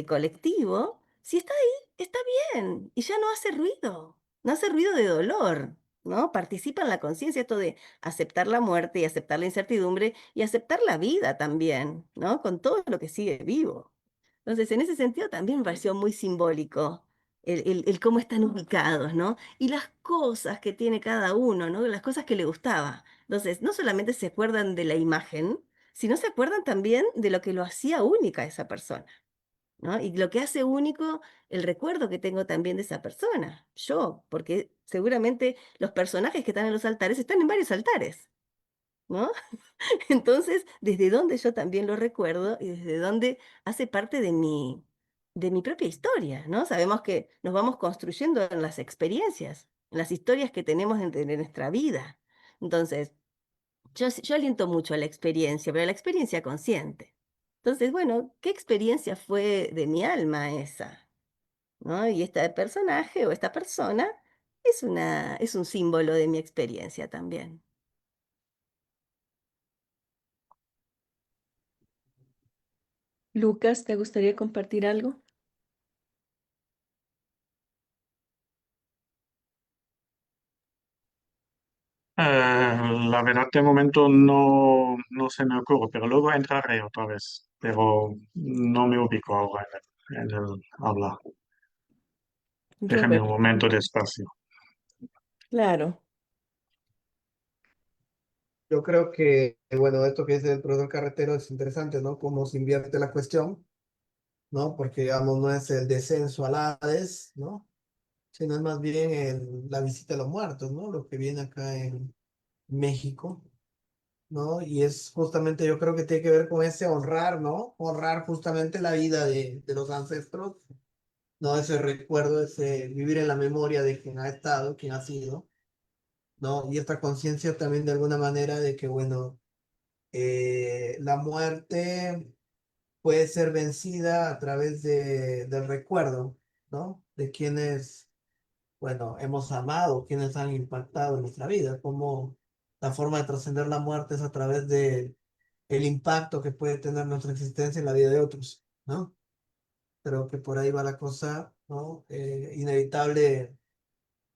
colectivo, si está ahí, está bien, y ya no hace ruido, no hace ruido de dolor, ¿no? Participa en la conciencia esto de aceptar la muerte y aceptar la incertidumbre y aceptar la vida también, ¿no? Con todo lo que sigue vivo. Entonces, en ese sentido también me pareció muy simbólico el cómo están ubicados, ¿no? Y las cosas que tiene cada uno, ¿no? Las cosas que le gustaba. Entonces, no solamente se acuerdan de la imagen, sino se acuerdan también de lo que lo hacía única a esa persona, ¿no? Y lo que hace único el recuerdo que tengo también de esa persona, yo, porque seguramente los personajes que están en los altares están en varios altares, ¿no? Entonces, desde donde yo también lo recuerdo y desde donde hace parte de mi propia historia, ¿no? Sabemos que nos vamos construyendo en las experiencias, en las historias que tenemos de nuestra vida. Entonces, yo aliento mucho a la experiencia, pero a la experiencia consciente. Entonces, bueno, ¿qué experiencia fue de mi alma esa? ¿No? Y este personaje o esta persona es un símbolo de mi experiencia también. Lucas, ¿te gustaría compartir algo? La verdad, de momento no se me ocurre, pero luego entraré otra vez, pero no me ubico ahora en el habla. Déjame un Robert, momento de espacio. claro. Yo creo que, bueno, esto que dice el profesor Carretero es interesante, ¿no? Cómo se invierte la cuestión, ¿no? Porque, digamos, no es el descenso al Hades, ¿no? Sino es más bien la visita a los muertos, ¿no? Lo que viene acá en México, ¿no? Y es justamente, yo creo que tiene que ver con ese honrar, ¿no? Honrar justamente la vida de los ancestros, ¿no? Ese recuerdo, ese vivir en la memoria de quien ha estado, quien ha sido, ¿no? Y esta conciencia también de alguna manera de que, bueno, la muerte puede ser vencida a través del recuerdo, ¿no? De quienes, bueno, hemos amado, quienes han impactado en nuestra vida, como la forma de trascender la muerte es a través de el impacto que puede tener nuestra existencia en la vida de otros, ¿no? Creo que por ahí va la cosa, ¿no? Inevitable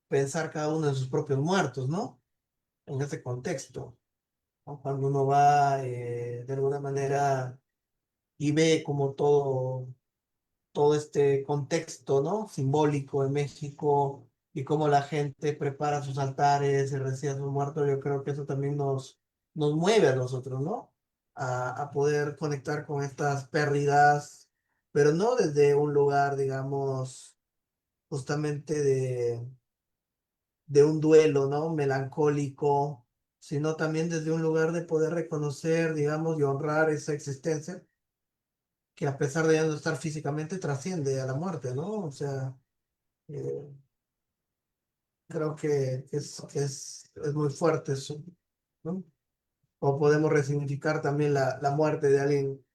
pensar cada uno en sus propios muertos, ¿no? En ese contexto, ¿no? Cuando uno va de alguna manera y ve como todo este contexto, ¿no? Simbólico en México y cómo la gente prepara sus altares y recibe a sus muertos, yo creo que eso también nos mueve a nosotros, ¿no? A poder conectar con estas pérdidas, pero no desde un lugar, digamos, justamente de un duelo, ¿no? Melancólico, sino también desde un lugar de poder reconocer, digamos, y honrar esa existencia que a pesar de ya no estar físicamente, trasciende a la muerte, ¿no? O sea, eh, creo que es muy fuerte eso, ¿no? O podemos resignificar también la muerte de alguien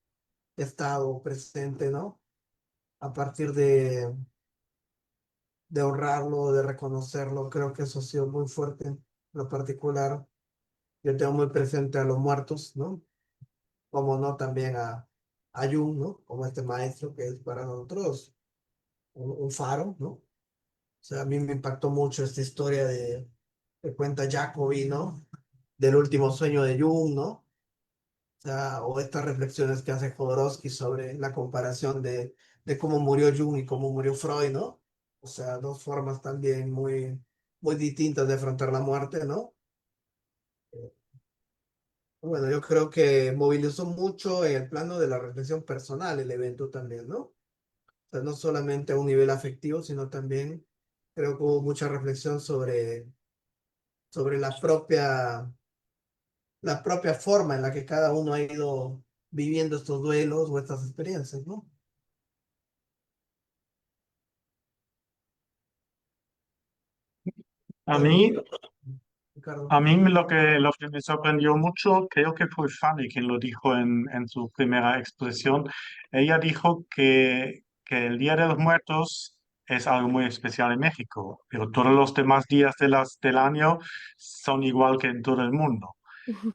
que ha estado presente, ¿no? A partir de honrarlo, de reconocerlo, creo que eso ha sido muy fuerte. En lo particular, yo tengo muy presente a los muertos, ¿no? Como no también a Jung, ¿no? Como este maestro que es para nosotros un faro, ¿no? O sea, a mí me impactó mucho esta historia que cuenta Jacobi, ¿no? Del último sueño de Jung, ¿no? O sea, o estas reflexiones que hace Jodorowsky sobre la comparación de cómo murió Jung y cómo murió Freud, ¿no? O sea, dos formas también muy distintas de afrontar la muerte, ¿no? Bueno, yo creo que movilizó mucho en el plano de la reflexión personal el evento también, ¿no? O sea, no solamente a un nivel afectivo, sino también creo que hubo mucha reflexión sobre la propia forma en la que cada uno ha ido viviendo estos duelos o estas experiencias, ¿no? A mí, Ricardo. a mí lo que me sorprendió mucho, creo que fue Fanny quien lo dijo en su primera expresión. Ella dijo que el Día de los Muertos es algo muy especial en México, pero todos los demás días del año son igual que en todo el mundo.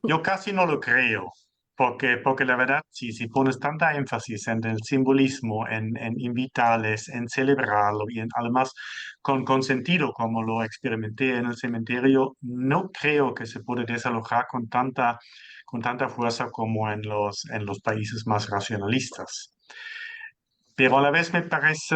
Yo casi no lo creo, porque la verdad, si pones tanta énfasis en el simbolismo, en invitarles, en celebrarlo y además con sentido, como lo experimenté en el cementerio, no creo que se puede desalojar con tanta fuerza como en los países más racionalistas. Pero a la vez me parece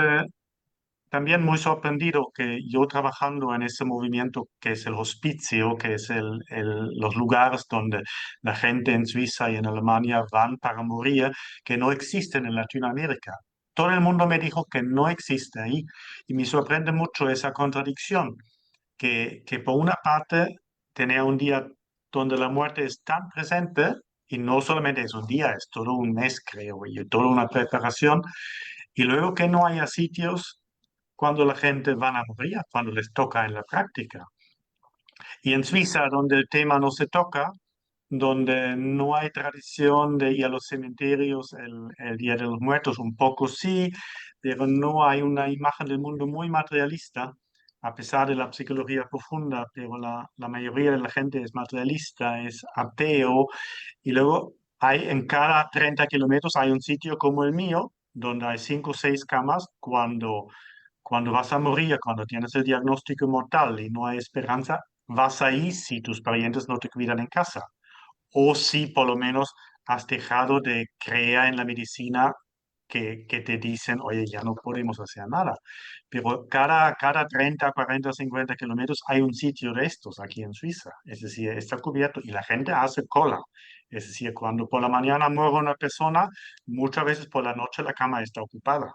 también muy sorprendido que yo trabajando en ese movimiento que es el hospicio, que es los lugares donde la gente en Suiza y en Alemania van para morir, que no existen en Latinoamérica. Todo el mundo me dijo que no existe ahí y me sorprende mucho esa contradicción, que por una parte tenía un día donde la muerte es tan presente y no solamente es un día, es todo un mes, creo, y toda una preparación, y luego que no haya sitios cuando la gente van a morir, cuando les toca en la práctica. Y en Suiza, donde el tema no se toca, donde no hay tradición de ir a los cementerios el Día de los Muertos, un poco sí, pero no hay una imagen del mundo muy materialista, a pesar de la psicología profunda, pero la mayoría de la gente es materialista, es ateo, y luego hay en cada 30 kilómetros hay un sitio como el mío, donde hay 5 o 6 camas cuando vas a morir, cuando tienes el diagnóstico mortal y no hay esperanza, vas ahí si tus parientes no te cuidan en casa o si por lo menos has dejado de creer en la medicina que te dicen, oye, ya no podemos hacer nada. Pero cada 30, 40, 50 kilómetros hay un sitio de estos aquí en Suiza. Es decir, está cubierto y la gente hace cola. Es decir, cuando por la mañana muere una persona, muchas veces por la noche la cama está ocupada.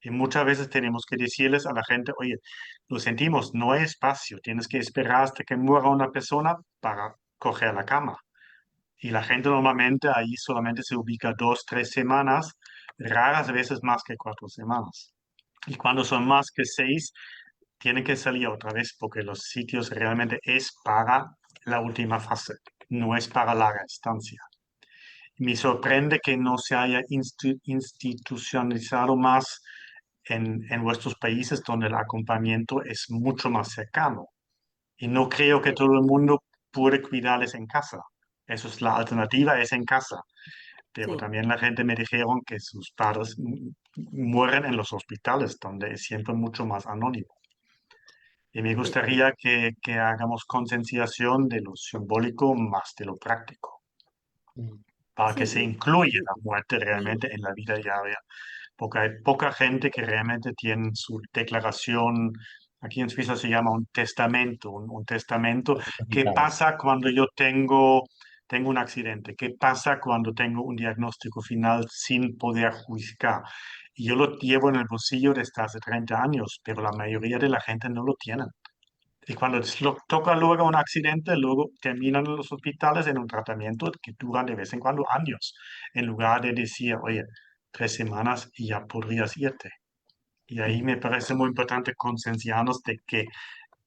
Y muchas veces tenemos que decirles a la gente, oye, lo sentimos, no hay espacio, tienes que esperar hasta que muera una persona para coger la cama. Y la gente normalmente ahí solamente se ubica 2, 3 semanas, raras veces más que 4 semanas. Y cuando son más que 6, tienen que salir otra vez porque los sitios realmente es para la última fase, no es para larga estancia. Me sorprende que no se haya institucionalizado más en vuestros países donde el acompañamiento es mucho más cercano. Y no creo que todo el mundo puede cuidarles en casa. Eso es la alternativa, es en casa. Pero Sí. también la gente me dijeron que sus padres mueren en los hospitales, donde es siempre mucho más anónimo. Y me Sí. gustaría que hagamos concienciación de lo simbólico más de lo práctico, Mm. para que se Sí, incluya y- la muerte y- realmente en la vida diaria, porque hay poca gente que realmente tiene su declaración, aquí en Suiza se llama un testamento, un testamento. ¿Qué pasa cuando yo tengo un accidente? ¿Qué pasa cuando tengo un diagnóstico final sin poder juzgar? Y yo lo llevo en el bolsillo desde hace 30 años, pero la mayoría de la gente no lo tiene. Y cuando toca luego un accidente, luego terminan en los hospitales en un tratamiento que dura de vez en cuando años, en lugar de decir, oye, 3 semanas y ya podrías irte. Y ahí me parece muy importante concienciarnos de que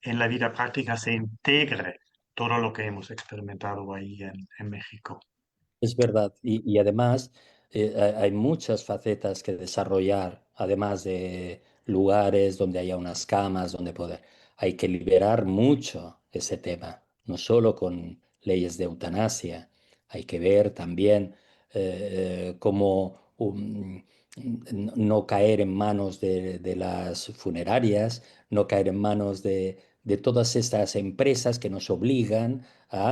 en la vida práctica se integre todo lo que hemos experimentado ahí en México. Es verdad, y además hay muchas facetas que desarrollar, además de lugares donde haya unas camas, donde poder. Hay que liberar mucho ese tema, no solo con leyes de eutanasia, hay que ver también cómo no caer en manos de las funerarias, no caer en manos de todas estas empresas que nos obligan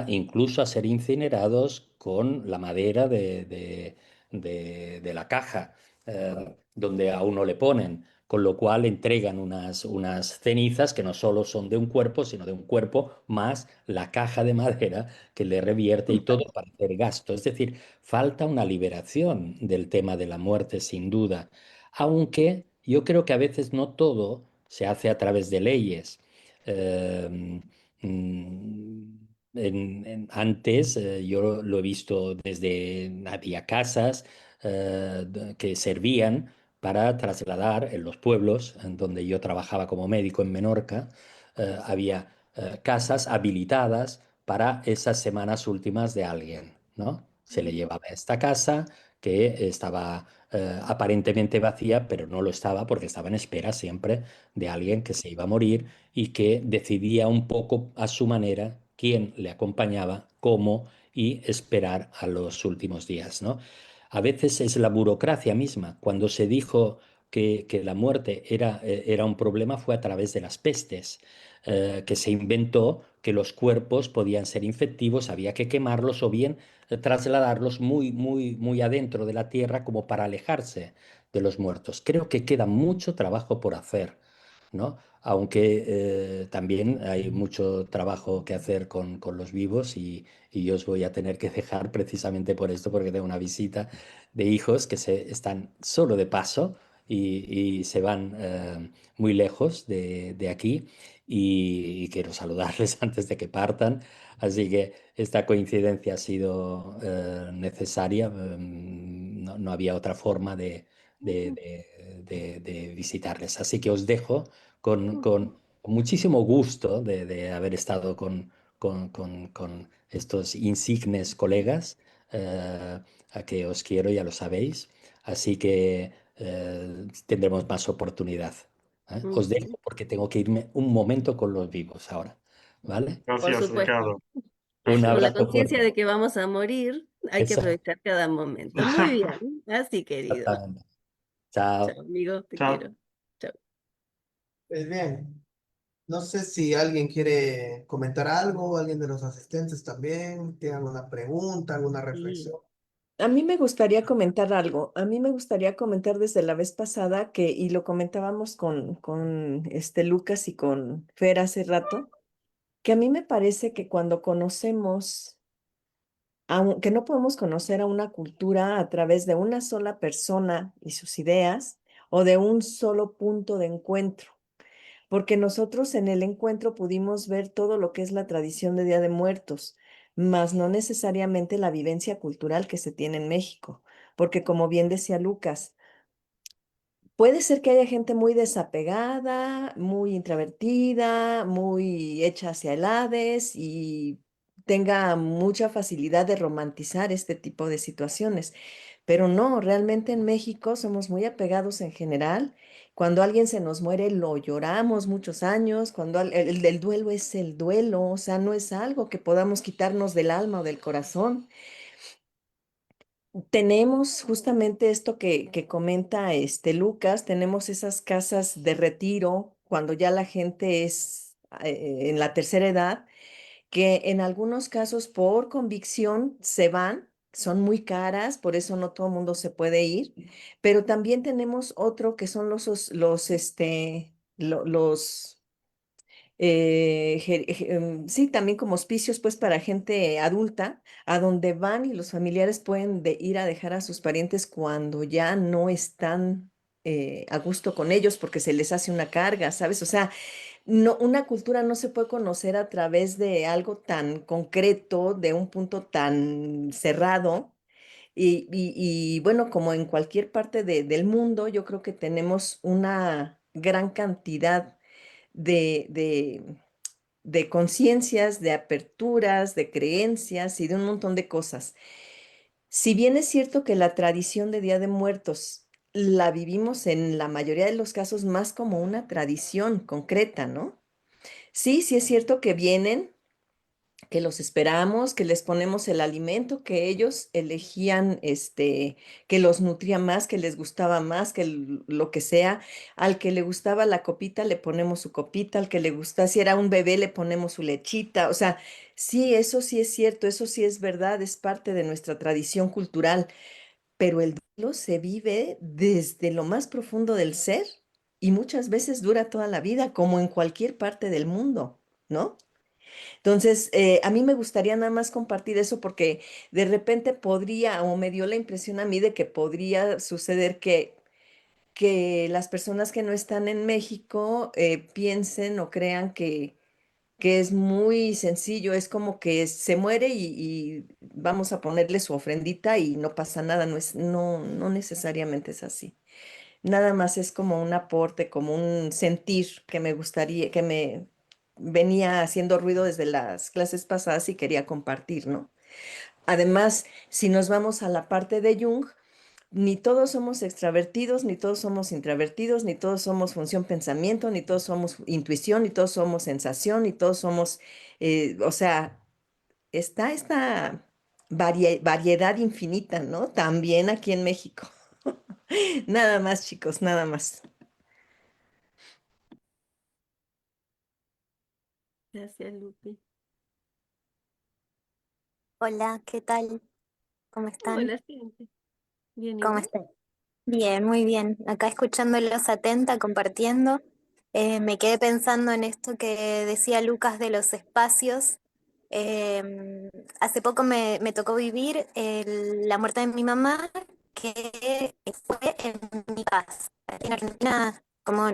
incluso a ser incinerados con la madera de la caja donde a uno le ponen, con lo cual entregan unas cenizas que no solo son de un cuerpo, sino de un cuerpo más la caja de madera que le revierte y todo para hacer gasto. Es decir, falta una liberación del tema de la muerte, sin duda, aunque yo creo que a veces no todo se hace a través de leyes. Eh, mm, Antes yo lo he visto desde, había casas que servían para trasladar en los pueblos en donde yo trabajaba como médico en Menorca, había casas habilitadas para esas semanas últimas de alguien, ¿no? Se le llevaba a esta casa que estaba aparentemente vacía, pero no lo estaba porque estaba en espera siempre de alguien que se iba a morir y que decidía un poco a su manera quién le acompañaba, cómo y esperar a los últimos días, ¿no? A veces es la burocracia misma. Cuando se dijo que la muerte era un problema fue a través de las pestes, que se inventó que los cuerpos podían ser infectivos, había que quemarlos o bien trasladarlos muy, muy, muy adentro de la tierra como para alejarse de los muertos. Creo que queda mucho trabajo por hacer, ¿no? Aunque también hay mucho trabajo que hacer con los vivos y yo os voy a tener que dejar precisamente por esto, porque tengo una visita de hijos que están solo de paso y se van muy lejos de aquí y quiero saludarles antes de que partan. Así que esta coincidencia ha sido necesaria, no había otra forma de visitarles. Así que os dejo con muchísimo gusto de haber estado con estos insignes colegas, a que os quiero, ya lo sabéis. Así que tendremos más oportunidad. ¿Eh? Os dejo Ujú. porque tengo que irme un momento con los vivos ahora. ¿Vale? Por Gracias, supuesto. Ricardo. Un Con la abrazo conciencia fuerte. de que vamos a morir, hay que Eso, aprovechar cada momento. Muy bien, así querido. exactamente. Chao. Chao, amigo, te Chao. quiero. Chao. Pues bien, no sé si alguien quiere comentar algo, alguien de los asistentes también, tiene alguna pregunta, alguna Sí. reflexión. A mí me gustaría comentar algo. A mí me gustaría comentar desde la vez pasada que, y lo comentábamos con Lucas y con Fer hace rato, que a mí me parece que cuando conocemos, que no podemos conocer a una cultura a través de una sola persona y sus ideas o de un solo punto de encuentro, porque nosotros en el encuentro pudimos ver todo lo que es la tradición de Día de Muertos, mas no necesariamente la vivencia cultural que se tiene en México, porque como bien decía Lucas, puede ser que haya gente muy desapegada, muy introvertida, muy hecha hacia el Hades y tenga mucha facilidad de romantizar este tipo de situaciones. Pero no, realmente en México somos muy apegados en general. Cuando alguien se nos muere, lo lloramos muchos años. Cuando el duelo es el duelo, o sea, no es algo que podamos quitarnos del alma o del corazón. Tenemos justamente esto que comenta Lucas, tenemos esas casas de retiro cuando ya la gente es en la tercera edad, que en algunos casos por convicción se van, son muy caras, por eso no todo el mundo se puede ir, pero también tenemos otro que son los sí, también como hospicios pues para gente adulta, a donde van y los familiares pueden ir a dejar a sus parientes cuando ya no están a gusto con ellos porque se les hace una carga, ¿sabes? O sea, no, una cultura no se puede conocer a través de algo tan concreto, de un punto tan cerrado. Y bueno, como en cualquier parte del mundo, yo creo que tenemos una gran cantidad de, de, de conciencias, de aperturas, de creencias y de un montón de cosas. Si bien es cierto que la tradición de Día de Muertos la vivimos en la mayoría de los casos más como una tradición concreta, ¿no? Sí, sí es cierto que vienen, que los esperamos, que les ponemos el alimento que ellos elegían, que los nutría más, que les gustaba más, que lo que sea. Al que le gustaba la copita, le ponemos su copita, al que le gusta, si era un bebé, le ponemos su lechita. O sea, sí es cierto, eso sí es verdad, es parte de nuestra tradición cultural, pero el duelo se vive desde lo más profundo del ser y muchas veces dura toda la vida, como en cualquier parte del mundo, ¿no? Entonces, a mí me gustaría nada más compartir eso porque de repente podría, o me dio la impresión a mí de que podría suceder que las personas que no están en México piensen o crean que es muy sencillo, es como que se muere y vamos a ponerle su ofrendita y no pasa nada, no necesariamente es así. Nada más es como un aporte, como un sentir que me gustaría, que me venía haciendo ruido desde las clases pasadas y quería compartir, ¿no? Además, si nos vamos a la parte de Jung, ni todos somos extravertidos, ni todos somos introvertidos, ni todos somos función pensamiento, ni todos somos intuición, ni todos somos sensación, ni todos somos, o sea, está esta variedad infinita, ¿no? También aquí en México. Nada más, chicos, nada más. Gracias, Lupi. Hola, ¿qué tal? ¿Cómo están? Hola, gente. Bien, ¿y ¿Cómo vos? están? Bien, muy bien. Acá escuchándolos atenta, compartiendo. Me quedé pensando en esto que decía Lucas de los espacios. Hace poco me tocó vivir la muerte de mi mamá, que fue en mi casa. En Argentina, como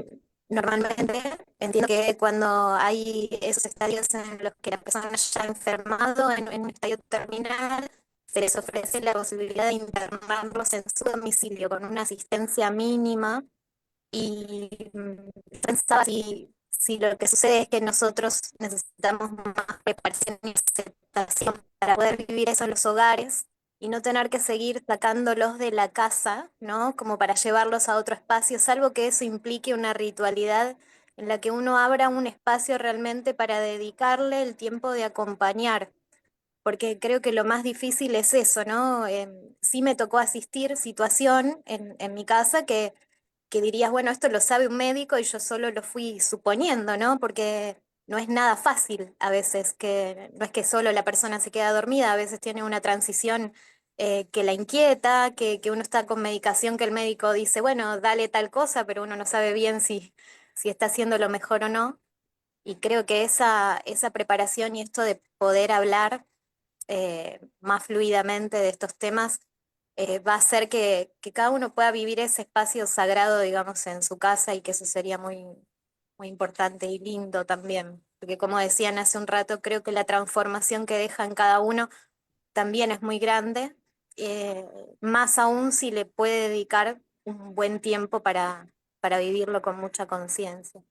normalmente, entiendo que cuando hay esos estadios en los que la persona ya ha enfermado en un estadio terminal, se les ofrece la posibilidad de internarlos en su domicilio con una asistencia mínima Y pensaba si lo que sucede es que nosotros necesitamos más preparación y aceptación para poder vivir eso en los hogares y no tener que seguir sacándolos de la casa, ¿no? Como para llevarlos a otro espacio, salvo que eso implique una ritualidad en la que uno abra un espacio realmente para dedicarle el tiempo de acompañar, porque creo que lo más difícil es eso, ¿no? Sí me tocó asistir situación en mi casa que dirías, bueno, esto lo sabe un médico y yo solo lo fui suponiendo, ¿no? Porque no es nada fácil a veces, que no es que solo la persona se queda dormida, a veces tiene una transición que la inquieta, que uno está con medicación que el médico dice, bueno, dale tal cosa, pero uno no sabe bien si está haciendo lo mejor o no. Y creo que esa preparación y esto de poder hablar más fluidamente de estos temas, va a hacer que cada uno pueda vivir ese espacio sagrado, digamos, en su casa y que eso sería muy, muy importante y lindo también. Porque como decían hace un rato, creo que la transformación que deja en cada uno también es muy grande, eh, más aún si le puede dedicar un buen tiempo para vivirlo con mucha conciencia.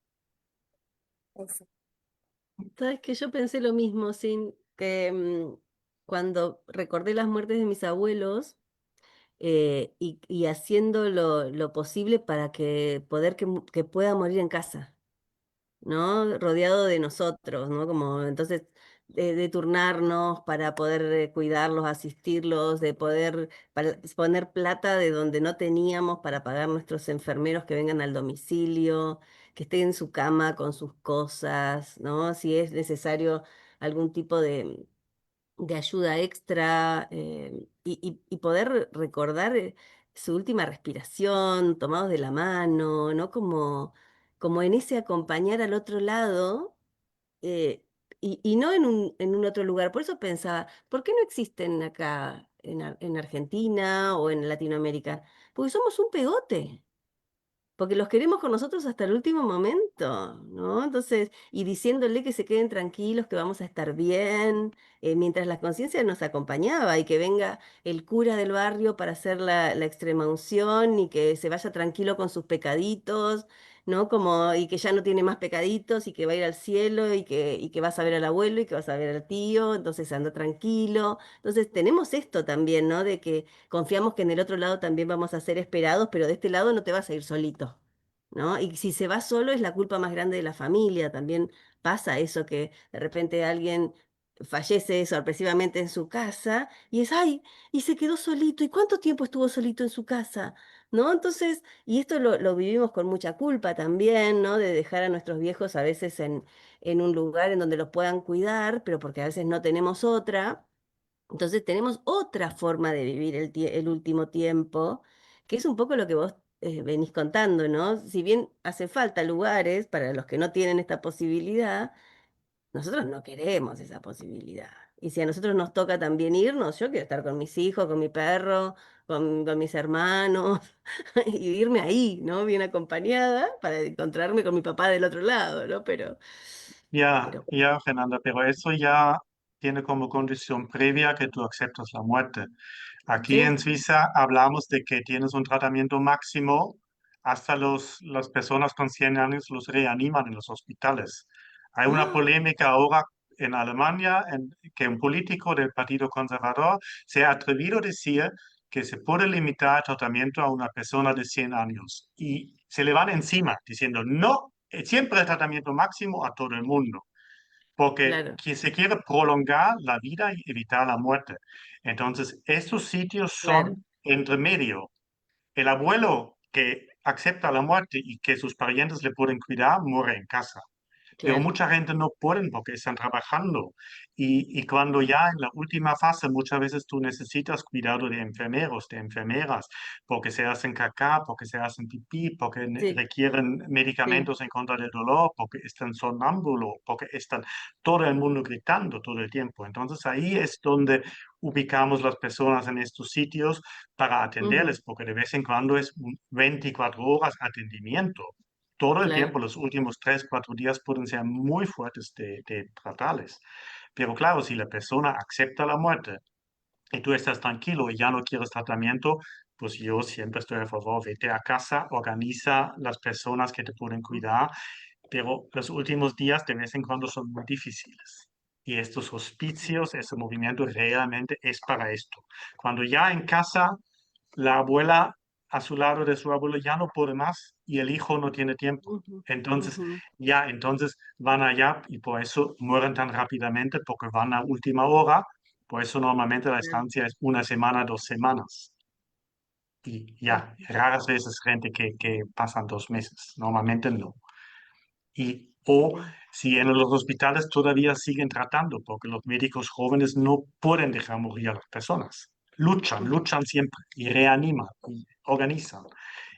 Eso. Sabes que yo pensé lo mismo, sin que cuando recordé las muertes de mis abuelos, y haciendo lo posible para que poder que pueda morir en casa, ¿no? Rodeado de nosotros, ¿no? Como entonces de turnarnos para poder cuidarlos, asistirlos, de poder poner plata de donde no teníamos para pagar nuestros enfermeros que vengan al domicilio, que estén en su cama con sus cosas, ¿no? Si es necesario algún tipo de ayuda extra, y poder recordar su última respiración, tomados de la mano, ¿no? Como en ese acompañar al otro lado, eh, y no en un otro lugar. Por eso pensaba, ¿por qué no existen acá en Argentina o en Latinoamérica? Porque somos un pegote. Porque los queremos con nosotros hasta el último momento, ¿no? Entonces, y diciéndole que se queden tranquilos, que vamos a estar bien, mientras la conciencia nos acompañaba y que venga el cura del barrio para hacer la extrema unción y que se vaya tranquilo con sus pecaditos, ¿no? Como, y que ya no tiene más pecaditos y que va a ir al cielo y que vas a ver al abuelo y que vas a ver al tío, entonces anda tranquilo. Entonces, tenemos esto también, ¿no? De que confiamos que en el otro lado también vamos a ser esperados, pero de este lado no te vas a ir solito, ¿no? Y si se va solo es la culpa más grande de la familia. También pasa eso que de repente alguien fallece sorpresivamente en su casa y es, ay, y se quedó solito. ¿Y cuánto tiempo estuvo solito en su casa? ¿No? Entonces, y esto lo vivimos con mucha culpa también, ¿no? De dejar a nuestros viejos a veces en un lugar en donde los puedan cuidar, pero porque a veces no tenemos otra. Entonces tenemos otra forma de vivir el último tiempo, que es un poco lo que vos venís contando, ¿no? Si bien hace falta lugares para los que no tienen esta posibilidad, nosotros no queremos esa posibilidad. Y si a nosotros nos toca también irnos, yo quiero estar con mis hijos, con mi perro, con mis hermanos, y irme ahí, ¿no? Bien acompañada para encontrarme con mi papá del otro lado, ¿no? Ya, Pero ya, Fernanda, pero eso ya tiene como condición previa que tú aceptas la muerte. Aquí en sí, Suiza hablamos de que tienes un tratamiento máximo, hasta las personas con 100 años los reaniman en los hospitales. Hay una ¡ah! polémica ahora en Alemania en que un político del Partido Conservador se ha atrevido a decir que se puede limitar el tratamiento a una persona de 100 años y se le van encima diciendo no, siempre el tratamiento máximo a todo el mundo porque Claro, se quiere prolongar la vida y evitar la muerte. Entonces, estos sitios claro, son entre medio. El abuelo que acepta la muerte y que sus parientes le pueden cuidar, muere en casa. Pero claro, mucha gente no pueden porque están trabajando. Y cuando ya en la última fase, muchas veces tú necesitas cuidado de enfermeros, de enfermeras, porque se hacen caca, porque se hacen pipí, porque sí, requieren sí, medicamentos en contra del dolor, porque están sonámbulos, porque están todo el mundo gritando todo el tiempo. Entonces ahí es donde ubicamos las personas en estos sitios para ujú, atenderles, porque de vez en cuando es 24 horas atendimiento todo el claro, tiempo, los últimos 3, 4 días pueden ser muy fuertes de tratarles. Pero claro, si la persona acepta la muerte y tú estás tranquilo y ya no quieres tratamiento, pues yo siempre estoy a favor, vete a casa, organiza las personas que te pueden cuidar, pero los últimos días de vez en cuando son muy difíciles. Y estos hospicios, este movimiento realmente es para esto. Cuando ya en casa la abuela a su lado de su abuelo ya no puede más y el hijo no tiene tiempo. Ujú, Entonces, ujú, entonces van allá y por eso mueren tan rápidamente porque van a última hora. Por eso normalmente la claro, estancia es una semana, 2 semanas. Y ya, raras veces gente que pasan 2 meses. Normalmente no. O sí, si en los hospitales todavía siguen tratando, porque los médicos jóvenes no pueden dejar morir a las personas. Luchan, ujú. luchan siempre y reaniman y organizan.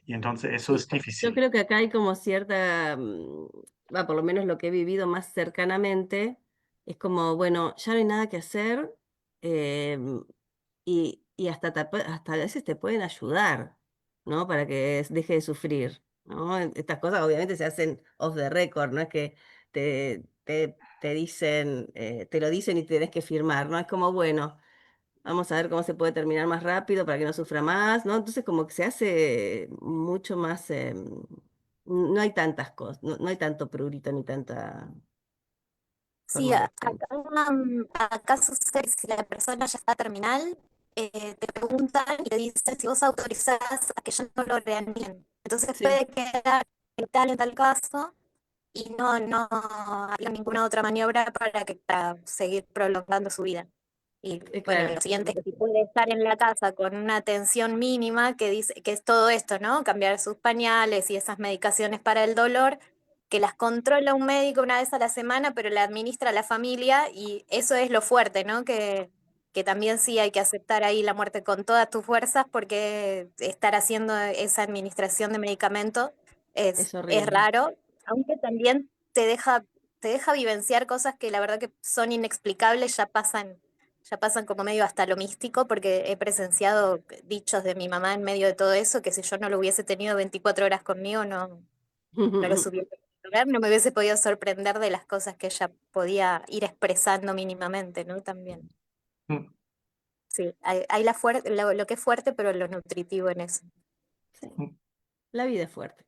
Y entonces eso Sí, es yo difícil. creo que acá hay como cierta, por lo menos lo que he vivido más cercanamente, es como, bueno, ya no hay nada que hacer, em, y hasta, hasta a veces te pueden ayudar, ¿no? Para que deje de sufrir, ¿no? Estas cosas obviamente se hacen off the record, no es que te dicen, te lo dicen y tenés que firmar, ¿no? Es como, bueno. Vamos a ver cómo se puede terminar más rápido para que no sufra más, ¿no? Entonces como que se hace mucho más, no hay tantas cosas, no hay tanto prurito ni tanta Sí, formalización. acá sucede si la persona ya está terminal, te preguntan y te dicen si vos autorizás a que ya no lo reanimen. Entonces Sí, puede quedar en tal caso y no había ninguna otra maniobra para seguir prolongando su vida. Y bueno, claro. lo siguiente es que si puede estar en la casa con una atención mínima, que dice que es todo esto, ¿no? Cambiar sus pañales y esas medicaciones para el dolor, que las controla un médico una vez a la semana, pero la administra la familia, y eso es lo fuerte, ¿no? Que también sí hay que aceptar ahí la muerte con todas tus fuerzas, porque estar haciendo esa administración de medicamentos Es es horrible. raro, aunque también te deja vivenciar cosas que la verdad que son inexplicables, ya pasan como medio hasta lo místico, porque he presenciado dichos de mi mamá en medio de todo eso, que si yo no lo hubiese tenido 24 horas conmigo, no los hubiese podido ver, no me hubiese podido sorprender de las cosas que ella podía ir expresando mínimamente, ¿no? También. Mm, Sí, hay lo que es fuerte, pero lo nutritivo en eso. Sí, mm, la vida es fuerte.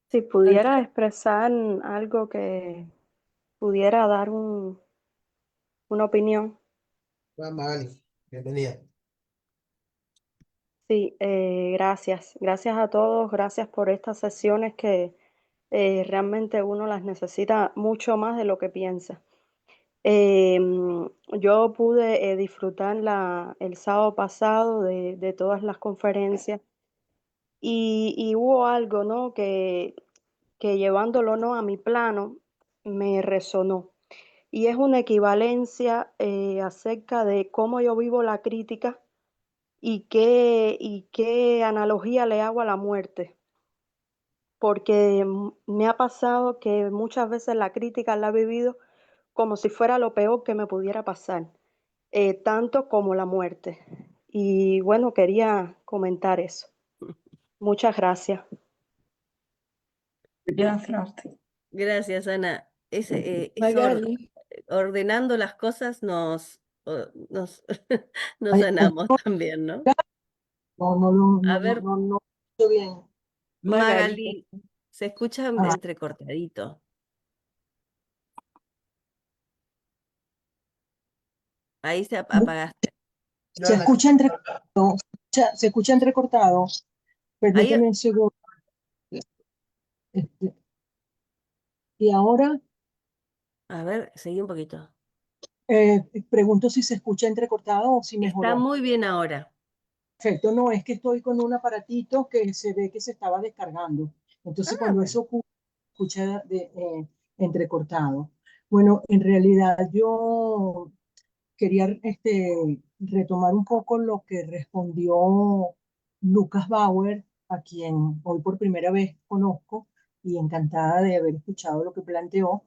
Si Así pudiera expresar algo que pudiera dar una opinión. Magali, bienvenida. Sí, gracias. Gracias a todos, gracias por estas sesiones que realmente uno las necesita mucho más de lo que piensa. Yo pude disfrutar el sábado pasado de todas las conferencias y hubo algo, ¿no? Que llevándolo, ¿no? a mi plano me resonó. Y es una equivalencia acerca de cómo yo vivo la crítica y qué analogía le hago a la muerte. Porque me ha pasado que muchas veces la crítica la he vivido como si fuera lo peor que me pudiera pasar, tanto como la muerte. Y bueno, quería comentar eso. Muchas gracias. Gracias, Ana. Eso, Magali. ordenando las cosas nos, nos sanamos también, ¿no? A ver, No, estoy bien. Magali. Magali, se escucha Ah, entrecortadito. Ahí apagaste. se escucha entrecortado, se escucha entrecortado. Ahí, Permíteme un segundo. Este, y ahora a ver, seguí un poquito. pregunto si se escucha entrecortado o si Está mejoró. muy bien ahora. Perfecto, no, es que estoy con un aparatito que se ve que se estaba descargando. Entonces, Ah, cuando bueno. eso ocurre, escucha entrecortado. Bueno, en realidad yo quería retomar un poco lo que respondió Lucas Bauer, a quien hoy por primera vez conozco y encantada de haber escuchado lo que planteó,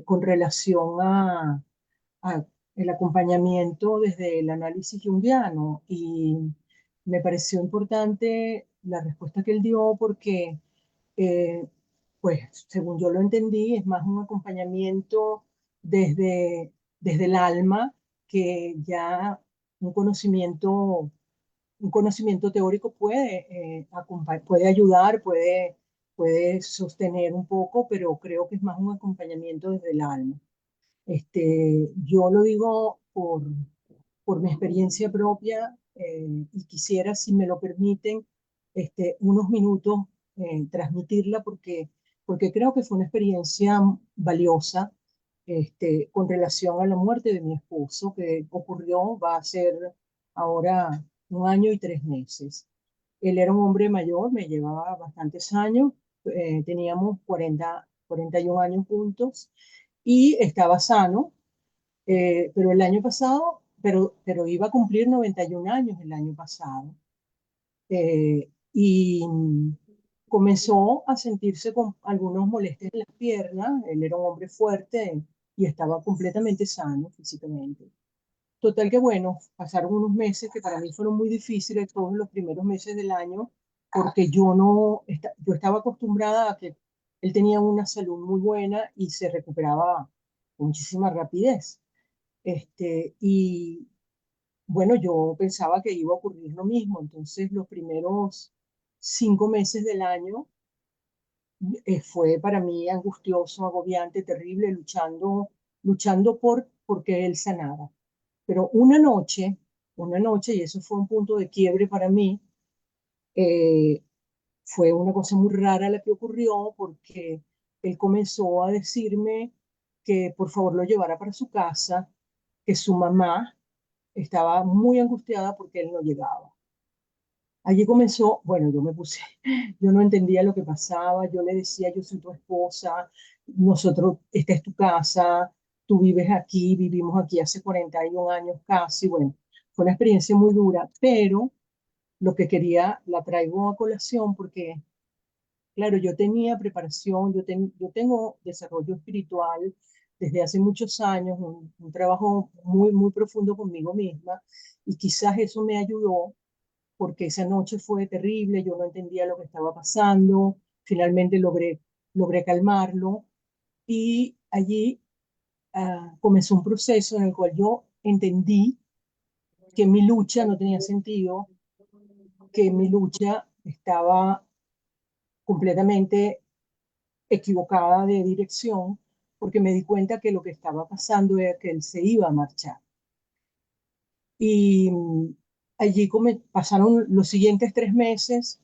con relación a el acompañamiento desde el análisis junguiano. Y me pareció importante la respuesta que él dio porque eh, pues según yo lo entendí, es más un acompañamiento desde el alma que ya un conocimiento un conocimiento teórico puede ayudar, puede sostener un poco, pero creo que es más un acompañamiento desde el alma. Yo lo digo por mi experiencia propia y quisiera, si me lo permiten, unos minutos transmitirla porque creo que fue una experiencia valiosa con relación a la muerte de mi esposo que ocurrió, va a ser ahora 1 año y 3 meses. Él era un hombre mayor, me llevaba bastantes años, teníamos 41 años juntos y estaba sano, pero el año pasado, pero iba a cumplir 91 años el año pasado. Y comenzó a sentirse con algunos molestias en las piernas. Él era un hombre fuerte y estaba completamente sano físicamente. Total que bueno, pasaron unos meses que para mí fueron muy difíciles, todos los primeros meses del año, porque yo estaba acostumbrada a que él tenía una salud muy buena y se recuperaba con muchísima rapidez. Y bueno, yo pensaba que iba a ocurrir lo mismo. Entonces, los primeros 5 meses del año fue para mí angustioso, agobiante, terrible, luchando porque él sanara. Pero una noche, y eso fue un punto de quiebre para mí, eh, fue una cosa muy rara la que ocurrió porque él comenzó a decirme que por favor lo llevara para su casa, que su mamá estaba muy angustiada porque él no llegaba. Allí comenzó, bueno, yo me puse, yo no entendía lo que pasaba, yo le decía, yo soy tu esposa, esta es tu casa, tú vives aquí, vivimos aquí hace 41 años casi, bueno, fue una experiencia muy dura, pero lo que quería, la traigo a colación porque, claro, yo tenía preparación, yo tengo desarrollo espiritual desde hace muchos años, un trabajo muy, muy profundo conmigo misma, y quizás eso me ayudó porque esa noche fue terrible, yo no entendía lo que estaba pasando, finalmente logré calmarlo y allí comenzó un proceso en el cual yo entendí que mi lucha no tenía sentido, que mi lucha estaba completamente equivocada de dirección, porque me di cuenta que lo que estaba pasando era que él se iba a marchar. Y allí pasaron los siguientes 3 meses,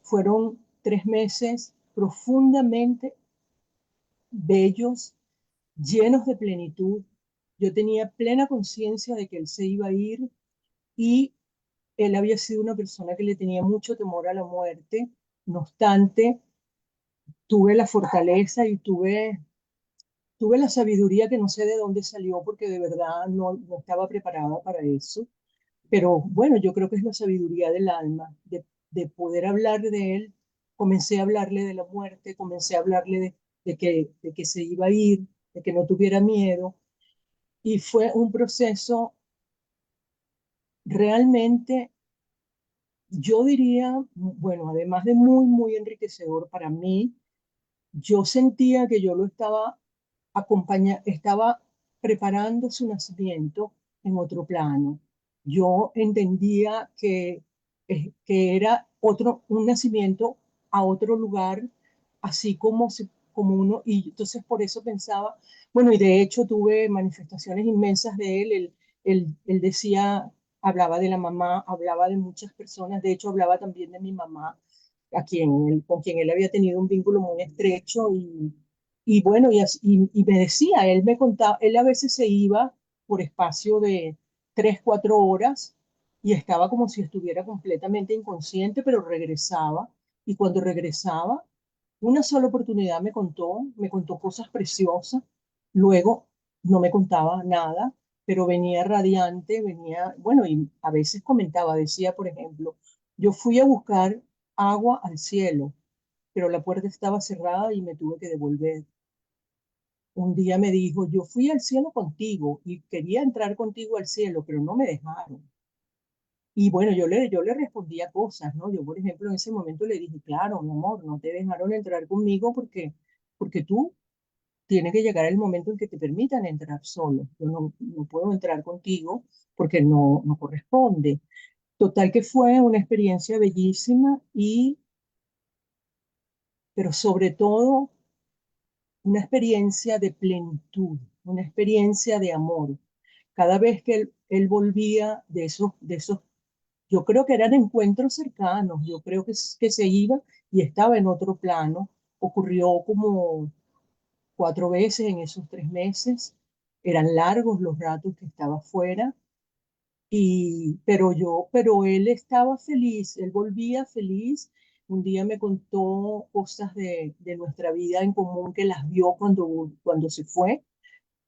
fueron 3 meses profundamente bellos, llenos de plenitud. Yo tenía plena conciencia de que él se iba a ir y él había sido una persona que le tenía mucho temor a la muerte. No obstante, tuve la fortaleza y tuve la sabiduría que no sé de dónde salió porque de verdad no estaba preparada para eso. Pero bueno, yo creo que es la sabiduría del alma, de poder hablar de él. Comencé a hablarle de la muerte, comencé a hablarle de que se iba a ir, de que no tuviera miedo. Y fue un proceso realmente, yo diría, bueno, además de muy, muy enriquecedor para mí, yo sentía que yo lo estaba preparando su nacimiento en otro plano. Yo entendía que era un nacimiento a otro lugar, así como uno, y entonces por eso pensaba, bueno, y de hecho tuve manifestaciones inmensas de él. Él decía, hablaba de la mamá, hablaba de muchas personas, de hecho hablaba también de mi mamá, con quien él había tenido un vínculo muy estrecho y bueno, y me decía, él me contaba, él a veces se iba por espacio de 3, 4 horas y estaba como si estuviera completamente inconsciente, pero regresaba. Y cuando regresaba, una sola oportunidad me contó cosas preciosas. Luego no me contaba nada, pero venía radiante, bueno, y a veces comentaba, decía, por ejemplo, yo fui a buscar agua al cielo, pero la puerta estaba cerrada y me tuve que devolver. Un día me dijo, yo fui al cielo contigo y quería entrar contigo al cielo, pero no me dejaron. Y bueno, yo le respondía cosas, ¿no? Yo, por ejemplo, en ese momento le dije, claro, mi amor, no te dejaron entrar conmigo porque tú tienes que llegar el momento en que te permitan entrar solo. Yo no puedo entrar contigo porque no corresponde. Total que fue una experiencia bellísima pero sobre todo una experiencia de plenitud, una experiencia de amor. Cada vez que él volvía de esos, yo creo que eran encuentros cercanos, yo creo que se iba y estaba en otro plano. Ocurrió como 4 veces en esos 3 meses. Eran largos los ratos que estaba fuera, pero él estaba feliz, él volvía feliz. Un día me contó cosas de nuestra vida en común que las vio cuando se fue.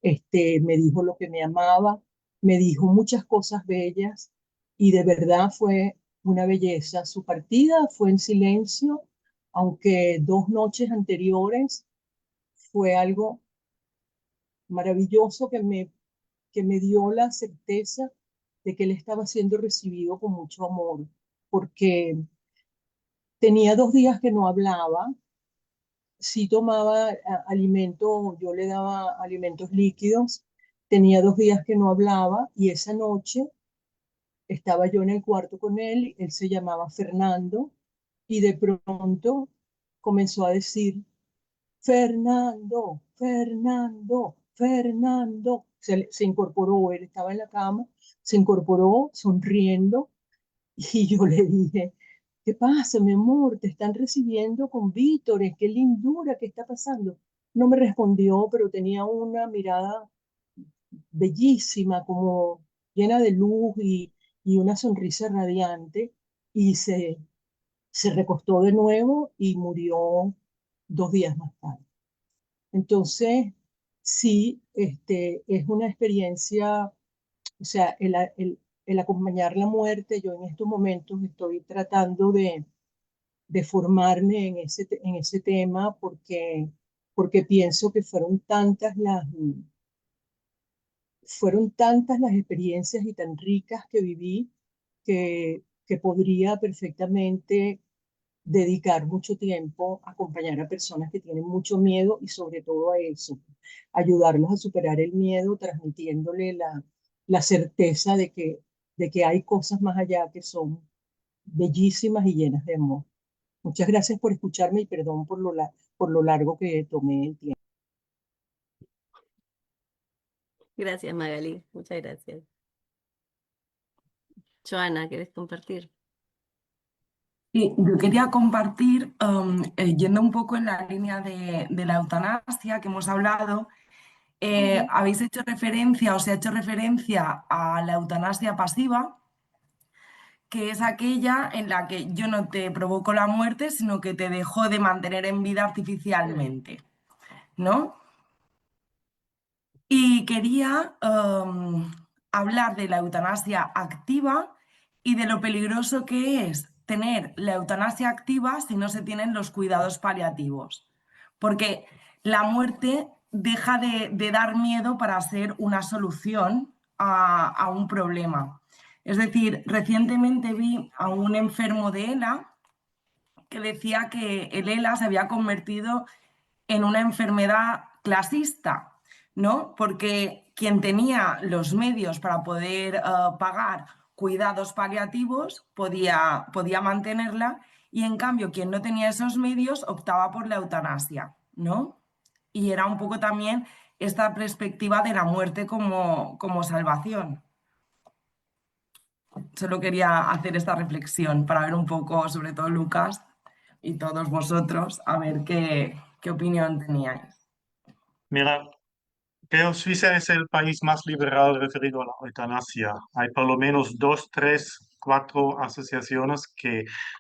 Me dijo lo que me amaba, me dijo muchas cosas bellas y de verdad fue una belleza. Su partida fue en silencio, aunque 2 noches anteriores fue algo maravilloso que me dio la certeza de que él estaba siendo recibido con mucho amor, porque tenía 2 días que no hablaba. Sí tomaba alimento, yo le daba alimentos líquidos. Tenía 2 días que no hablaba y esa noche estaba yo en el cuarto con él. Él se llamaba Fernando y de pronto comenzó a decir: Fernando, Fernando, Fernando. Se incorporó, él estaba en la cama, se incorporó sonriendo y yo le dije: ¿qué pasa, mi amor? Te están recibiendo con vítores, qué lindura, ¿qué está pasando? No me respondió, pero tenía una mirada bellísima, como llena de luz y una sonrisa radiante, y se recostó de nuevo y murió 2 días más tarde. Entonces, sí, es una experiencia, o sea, el acompañar la muerte. Yo en estos momentos estoy tratando de formarme en ese tema porque pienso que fueron tantas las experiencias y tan ricas que viví que podría perfectamente dedicar mucho tiempo a acompañar a personas que tienen mucho miedo y sobre todo a eso, ayudarlos a superar el miedo, transmitiéndole la certeza de que hay cosas más allá que son bellísimas y llenas de amor. Muchas gracias por escucharme y perdón por lo largo que tomé el tiempo. Gracias, Magali. Muchas gracias. Joana, ¿quieres compartir? Sí, yo quería compartir, yendo un poco en la línea de la eutanasia que hemos hablado, habéis hecho referencia o se ha hecho referencia a la eutanasia pasiva, que es aquella en la que yo no te provoco la muerte, sino que te dejo de mantener en vida artificialmente, ¿no? Y quería hablar de la eutanasia activa y de lo peligroso que es tener la eutanasia activa si no se tienen los cuidados paliativos. Porque la muerte deja de dar miedo para ser una solución a un problema. Es decir, recientemente vi a un enfermo de ELA que decía que el ELA se había convertido en una enfermedad clasista, ¿no? Porque quien tenía los medios para poder pagar cuidados paliativos podía mantenerla, y en cambio quien no tenía esos medios optaba por la eutanasia, ¿no? Y era un poco también esta perspectiva de la muerte como salvación. Solo quería hacer esta reflexión para ver un poco, sobre todo Lucas y todos vosotros, a ver qué opinión teníais. Mira, creo Suiza es el país más liberal referido a la eutanasia. Hay por lo menos 2, 3, 4 asociaciones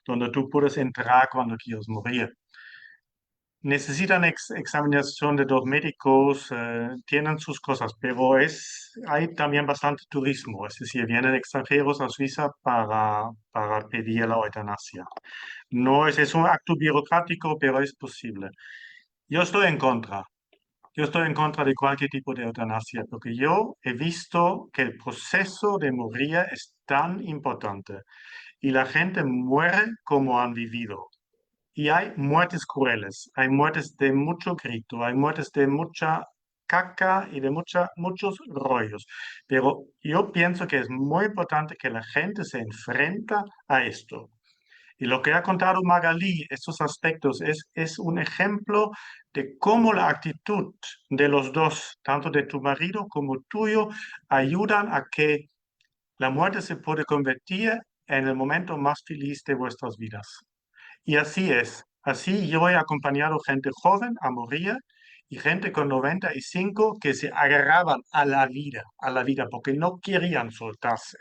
donde tú puedes entrar cuando quieres morir. Necesitan examinación de 2 médicos, tienen sus cosas, pero hay también bastante turismo, es decir, vienen extranjeros a Suiza para pedir la eutanasia. No es un acto burocrático, pero es posible. Yo estoy en contra. Yo estoy en contra de cualquier tipo de eutanasia, porque yo he visto que el proceso de morir es tan importante y la gente muere como han vivido. Y hay muertes crueles, hay muertes de mucho grito, hay muertes de mucha caca y de muchos rollos. Pero yo pienso que es muy importante que la gente se enfrenta a esto. Y lo que ha contado Magalí, estos aspectos, es un ejemplo de cómo la actitud de los dos, tanto de tu marido como tuyo, ayudan a que la muerte se puede convertir en el momento más feliz de vuestras vidas. Y así es. Así yo he acompañado gente joven a morir y gente con 95 que se agarraban a la vida, porque no querían soltarse.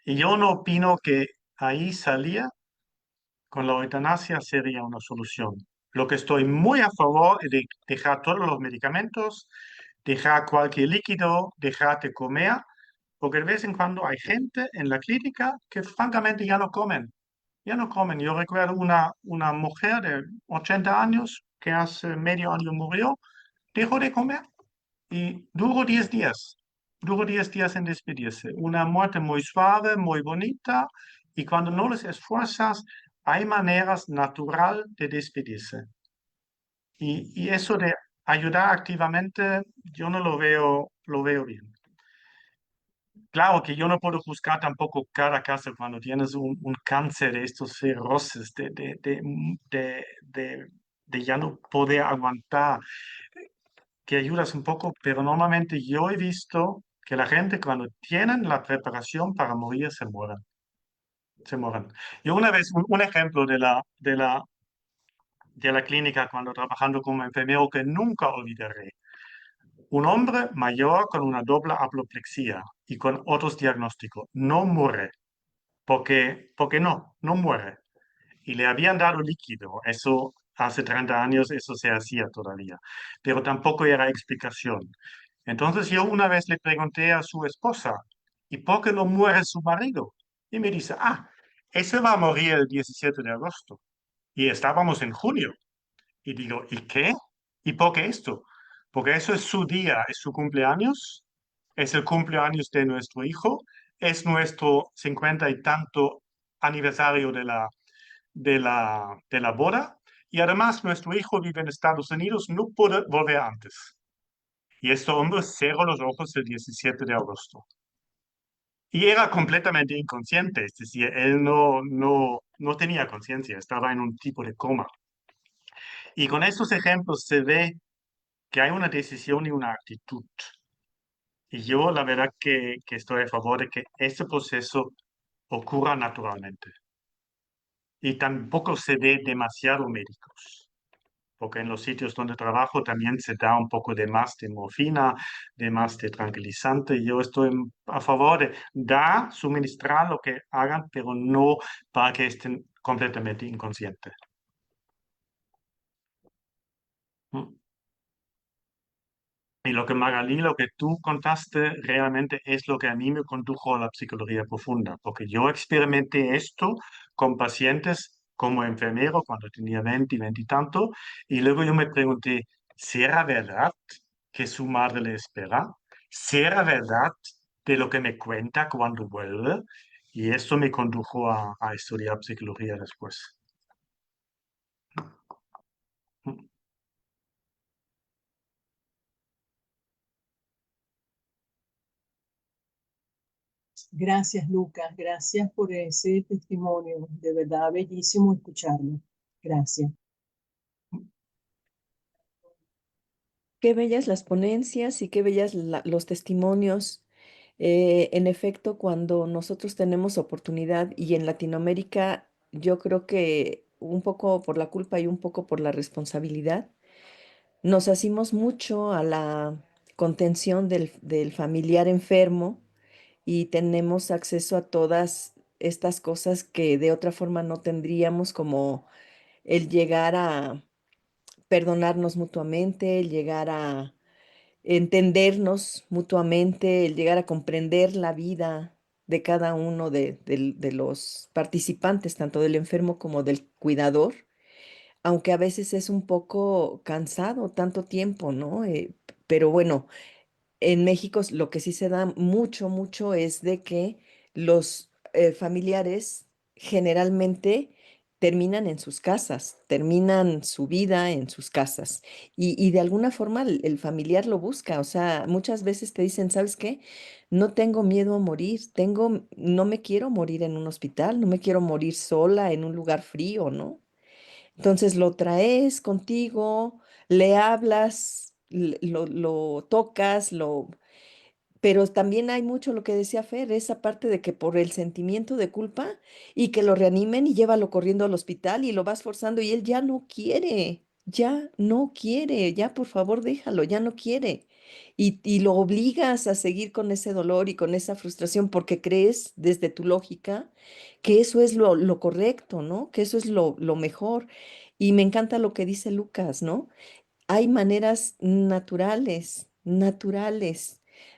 Y yo no opino que ahí salía con la eutanasia sería una solución. Lo que estoy muy a favor es de dejar todos los medicamentos, dejar cualquier líquido, dejar de comer, porque de vez en cuando hay gente en la clínica que francamente ya no comen. Ya no comen. Yo recuerdo una mujer de 80 años que hace medio año murió, dejó de comer y duró 10 días. Duró 10 días en despedirse. Una muerte muy suave, muy bonita, y cuando no les esfuerzas, hay maneras natural de despedirse. Y eso de ayudar activamente, yo no lo veo bien. Claro que yo no puedo juzgar tampoco cada caso cuando tienes un cáncer de estos feroces, de ya no poder aguantar, que ayudas un poco, pero normalmente yo he visto que la gente cuando tienen la preparación para morir se mueren. Se mueren. Yo una vez, un ejemplo de la clínica cuando trabajando como enfermero que nunca olvidaré. Un hombre mayor con una doble apoplexia y con otros diagnósticos no muere. Porque no muere. Y le habían dado líquido. Eso hace 30 años, eso se hacía todavía. Pero tampoco era explicación. Entonces yo una vez le pregunté a su esposa, ¿y por qué no muere su marido? Y me dice, ese va a morir el 17 de agosto. Y estábamos en junio. Y digo, ¿y qué? ¿Y por qué esto? Porque eso es su día, es su cumpleaños, es el cumpleaños de nuestro hijo, es nuestro 50 y tanto aniversario de la boda, y además nuestro hijo vive en Estados Unidos, no puede volver antes. Y este hombre cerró los ojos el 17 de agosto. Y era completamente inconsciente, es decir, él no tenía conciencia, estaba en un tipo de coma. Y con estos ejemplos se ve que hay una decisión y una actitud. Y yo la verdad que estoy a favor de que este proceso ocurra naturalmente. Y tampoco se dé demasiado médicos, porque en los sitios donde trabajo también se da un poco de más de morfina, de más de tranquilizante. Yo estoy a favor de suministrar lo que hagan, pero no para que estén completamente inconscientes. ¿Mm? Y lo que Magalí, lo que tú contaste, realmente es lo que a mí me condujo a la psicología profunda, porque yo experimenté esto con pacientes como enfermero cuando tenía 20, 20 y tanto, y luego yo me pregunté, ¿será verdad que su madre le espera? ¿Será verdad de lo que me cuenta cuando vuelve? Y esto me condujo a estudiar psicología después. Gracias, Lucas. Gracias por ese testimonio. De verdad, bellísimo escucharlo. Gracias. Qué bellas las ponencias y qué bellas los testimonios. En efecto, cuando nosotros tenemos oportunidad y en Latinoamérica, yo creo que un poco por la culpa y un poco por la responsabilidad, nos hacimos mucho a la contención del familiar enfermo y tenemos acceso a todas estas cosas que de otra forma no tendríamos, como el llegar a perdonarnos mutuamente, el llegar a entendernos mutuamente, el llegar a comprender la vida de cada uno de los participantes, tanto del enfermo como del cuidador, aunque a veces es un poco cansado tanto tiempo, ¿no? Pero bueno, en México lo que sí se da mucho, mucho es de que los familiares generalmente terminan en sus casas, terminan su vida en sus casas. Y de alguna forma el familiar lo busca. O sea, muchas veces te dicen, ¿sabes qué? No tengo miedo a morir, no me quiero morir en un hospital, no me quiero morir sola en un lugar frío, ¿no? Entonces lo traes contigo, le hablas, lo tocas, pero también hay mucho lo que decía Fer, esa parte de que por el sentimiento de culpa y que lo reanimen y llévalo corriendo al hospital y lo vas forzando y él ya no quiere, ya por favor déjalo, ya no quiere. Y lo obligas a seguir con ese dolor y con esa frustración porque crees desde tu lógica que eso es lo correcto, ¿no? Que eso es lo mejor. Y me encanta lo que dice Lucas, ¿no? Hay maneras naturales,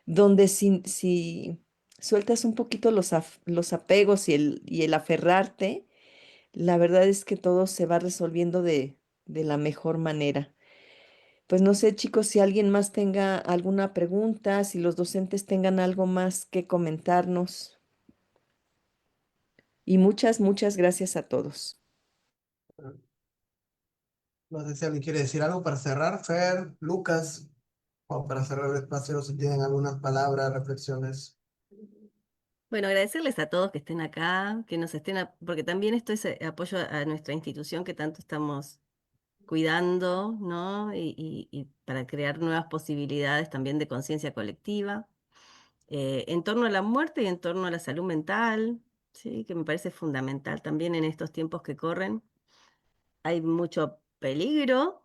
donde si sueltas un poquito los apegos y el aferrarte, la verdad es que todo se va resolviendo de la mejor manera. Pues no sé, chicos, si alguien más tenga alguna pregunta, si los docentes tengan algo más que comentarnos. Y muchas gracias a todos. No sé si alguien quiere decir algo para cerrar, Fer, Lucas, o para cerrar el espacio, si tienen algunas palabras, reflexiones. Bueno, agradecerles a todos que estén acá, que nos estén, porque también esto es apoyo a nuestra institución que tanto estamos cuidando, ¿no? Y para crear nuevas posibilidades también de conciencia colectiva, en torno a la muerte y en torno a la salud mental, ¿sí? Que me parece fundamental también en estos tiempos que corren. Hay mucho peligro,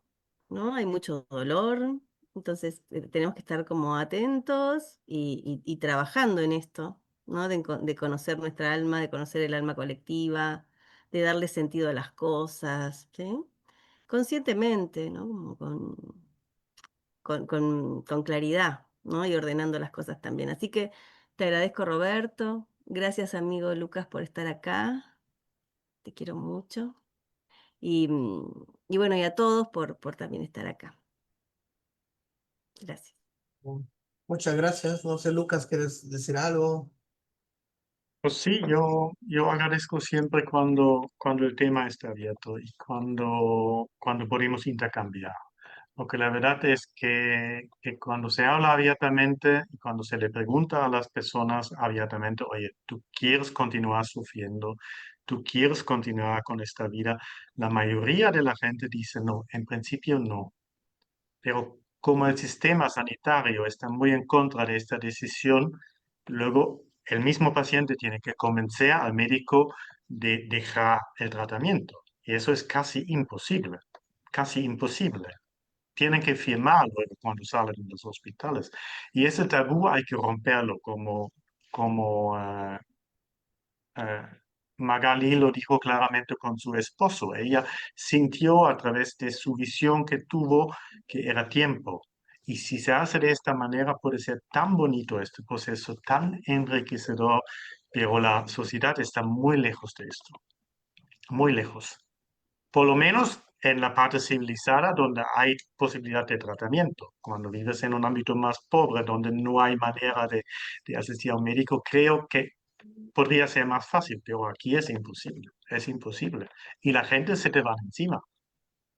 ¿no? Hay mucho dolor, entonces tenemos que estar como atentos y trabajando en esto, ¿no? De conocer nuestra alma, de conocer el alma colectiva, de darle sentido a las cosas, ¿sí? Conscientemente, ¿no? Como con claridad, ¿no? Y ordenando las cosas también. Así que te agradezco, Roberto. Gracias, amigo Lucas, por estar acá. Te quiero mucho. Y bueno, y a todos por también estar acá. Gracias. Muchas gracias. No sé, Lucas, ¿quieres decir algo? Pues sí, yo agradezco siempre cuando el tema está abierto y cuando podemos intercambiar. Porque la verdad es que cuando se habla abiertamente y cuando se le pregunta a las personas abiertamente, oye, ¿tú quieres continuar sufriendo? ¿Tú quieres continuar con esta vida? La mayoría de la gente dice no, en principio no. Pero como el sistema sanitario está muy en contra de esta decisión, luego el mismo paciente tiene que convencer al médico de dejar el tratamiento. Y eso es casi imposible, casi imposible. Tienen que firmar luego cuando salen de los hospitales. Y ese tabú hay que romperlo, como eh, Magali lo dijo claramente con su esposo. Ella sintió a través de su visión que tuvo que era tiempo. Y si se hace de esta manera, puede ser tan bonito este proceso, tan enriquecedor, pero la sociedad está muy lejos de esto, muy lejos. Por lo menos en la parte civilizada donde hay posibilidad de tratamiento. Cuando vives en un ámbito más pobre, donde no hay manera de asistir a un médico, creo que podría ser más fácil, pero aquí es imposible, es imposible. Y la gente se te va encima,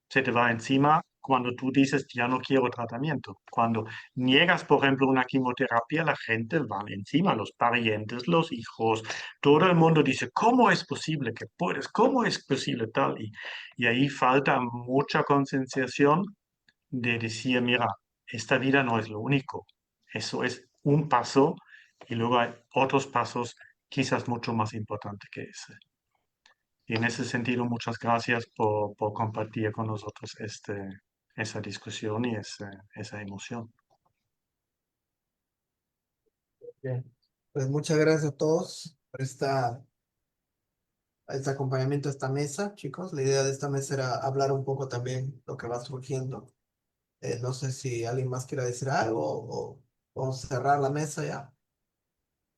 se te va encima cuando tú dices ya no quiero tratamiento. Cuando niegas, por ejemplo, una quimioterapia, la gente va encima, los parientes, los hijos, todo el mundo dice, ¿cómo es posible que puedes? ¿Cómo es posible tal? Y ahí falta mucha concienciación de decir, mira, esta vida no es lo único. Eso es un paso y luego hay otros pasos quizás mucho más importantes que ese. Y en ese sentido, muchas gracias por compartir con nosotros esa discusión y esa emoción. Bien. Pues muchas gracias a todos por este acompañamiento a esta mesa, chicos. La idea de esta mesa era hablar un poco también lo que va surgiendo. No sé si alguien más quiera decir algo o vamos a cerrar la mesa ya.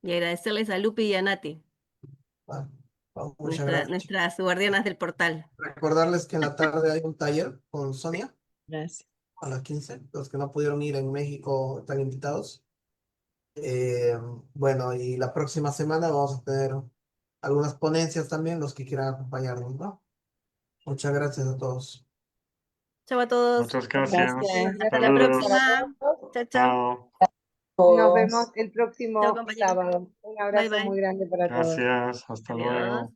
Y agradecerles a Lupi y a Nati, Bueno, muchas gracias, chicos. nuestras guardianas del portal. Recordarles que en la tarde hay un taller con Sonia Gracias. a las 15. Los que no pudieron ir en México están invitados. Eh, bueno, y la próxima semana vamos a tener algunas ponencias también, los que quieran acompañarnos, ¿no? Muchas gracias a todos. Chao a todos. Muchas gracias. Gracias. Hasta la Saludos. próxima. Chao, chao. Chao. Nos vemos el Chao, próximo compañeros. sábado. Un Bye, abrazo bye. muy grande para todos. Gracias. Hasta Adiós. luego.